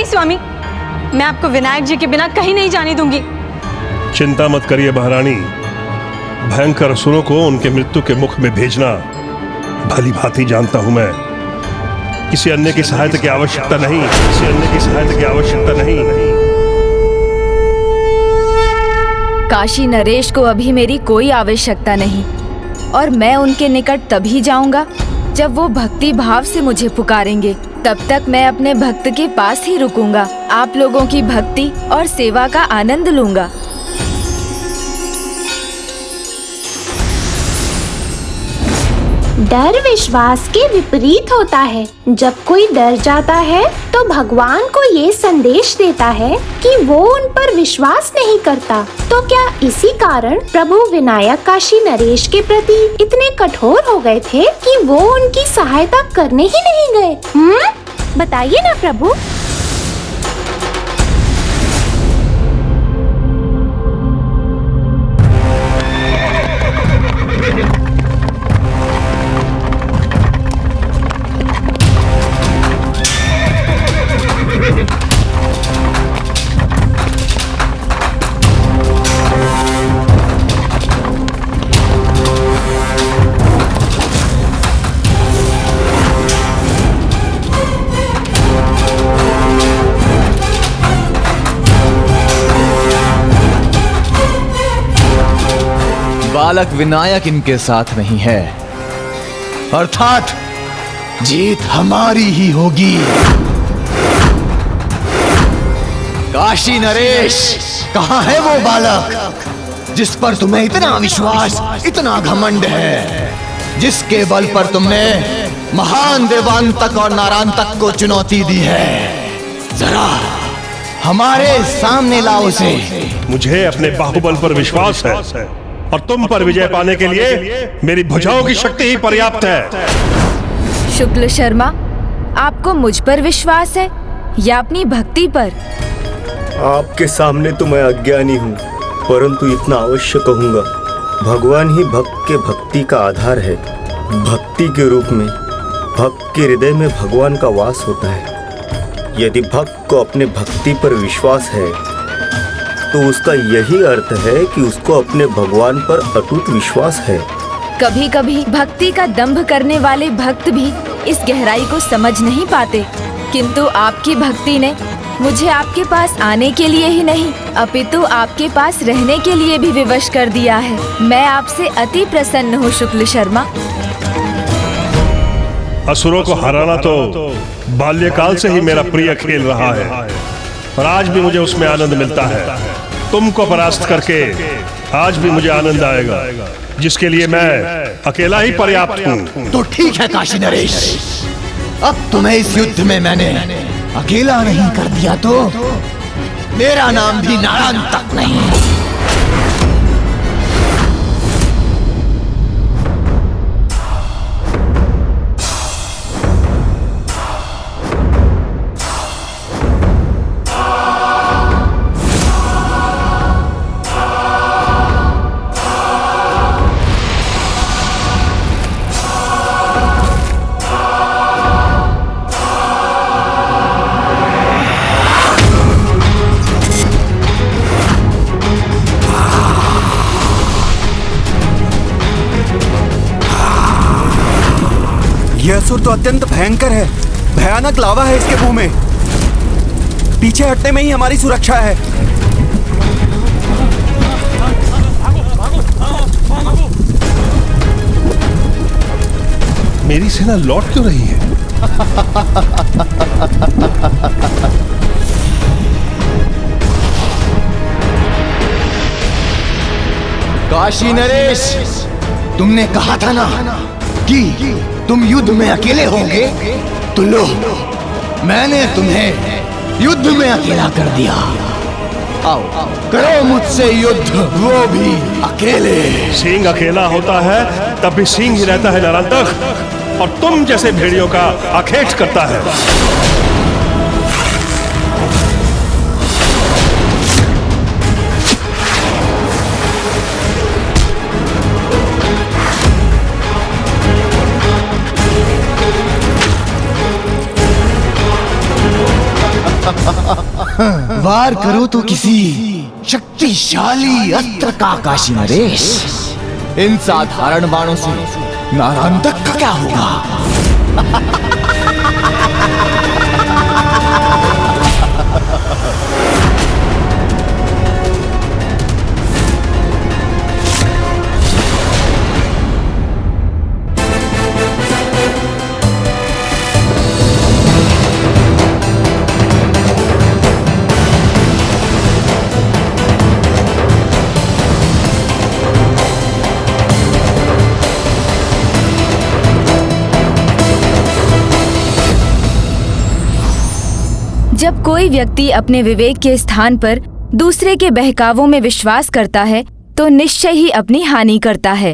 स्वामी, मैं आपको विनायक जी के बिना कहीं नहीं जाने दूंगी। चिंता मत करिए महारानी, भयंकर असुरों को उनके मृत्यु के मुख में भेजना भली भांति जानता हूं मैं। किसी अन्य की सहायता की आवश्यकता नहीं, किसी अन्य की सहायता की आवश्यकता नहीं। काशी नरेश को अभी मेरी कोई आवश्यकता नहीं, और मैं उनके निकट तभी जाऊंगा जब वो भक्ति भाव से मुझे पुकारेंगे। तब तक मैं अपने भक्त के पास ही रुकूंगा, आप लोगों की भक्ति और सेवा का आनंद लूंगा। डर विश्वास के विपरीत होता है। जब कोई डर जाता है तो भगवान को ये संदेश देता है कि वो उन पर विश्वास नहीं करता। तो क्या इसी कारण प्रभु विनायक काशी नरेश के प्रति इतने कठोर हो गए थे कि वो उनकी सहायता करने ही नहीं गए? बताइए ना प्रभु। बालक विनायक इनके साथ नहीं है, अर्थात जीत हमारी ही होगी। काशी नरेश, कहाँ है वो बालक जिस पर तुम्हें इतना विश्वास, इतना घमंड है? जिसके बल पर तुमने महान देवांतक और नारांतक को चुनौती दी है, जरा हमारे सामने लाओ उसे। मुझे अपने बाहुबल पर विश्वास है और तुम पर विजय पाने के लिए मेरी भुजाओं की शक्ति ही पर्याप्त है। शुक्ल शर्मा, आपको मुझ पर विश्वास है या अपनी भक्ति पर? आपके सामने तो मैं अज्ञानी हूँ, परंतु इतना अवश्य कहूँगा, भगवान ही भक्त के भक्ति का आधार है। भक्ति के रूप में भक्त के हृदय में भगवान का वास होता है। यदि भक्त को अपने भक्ति पर विश्वास है तो उसका यही अर्थ है कि उसको अपने भगवान पर अटूट विश्वास है। कभी कभी भक्ति का दंभ करने वाले भक्त भी इस गहराई को समझ नहीं पाते, किंतु आपकी भक्ति ने मुझे आपके पास आने के लिए ही नहीं अपितु आपके पास रहने के लिए भी विवश कर दिया है। मैं आपसे अति प्रसन्न हूँ शुक्ल शर्मा। असुरों को हराना तो बाल्यकाल से ही मेरा प्रिय खेल रहा है और आज भी मुझे उसमें आनंद मिलता है। तुमको परास्त करके आज भी मुझे आनंद आएगा, जिसके लिए मैं अकेला ही पर्याप्त हूँ। तो ठीक है काशी नरेश, अब तुम्हें इस युद्ध में मैंने अकेला नहीं कर दिया तो मेरा नाम भी नारांतक नहीं। यह असुर तो अत्यंत भयंकर है, भयानक लावा है इसके मुंह में। पीछे हटने में ही हमारी सुरक्षा है। मेरी सेना लौट क्यों रही है? काशी नरेश, तुमने कहा था ना कि तुम युद्ध में अकेले होंगे, तो लो मैंने तुम्हें युद्ध में अकेला कर दिया। आओ करो मुझसे युद्ध, वो भी अकेले। सिंह अकेला होता है तब भी सिंह ही रहता है नारांतक, और तुम जैसे भेड़ियों का आखेट करता है। वार करो तो किसी शक्तिशाली अस्त्र का काशी नरेश। इन साधारण बाणों से नारांतक का क्या होगा? जब कोई व्यक्ति अपने विवेक के स्थान पर दूसरे के बहकावों में विश्वास करता है तो निश्चय ही अपनी हानि करता है।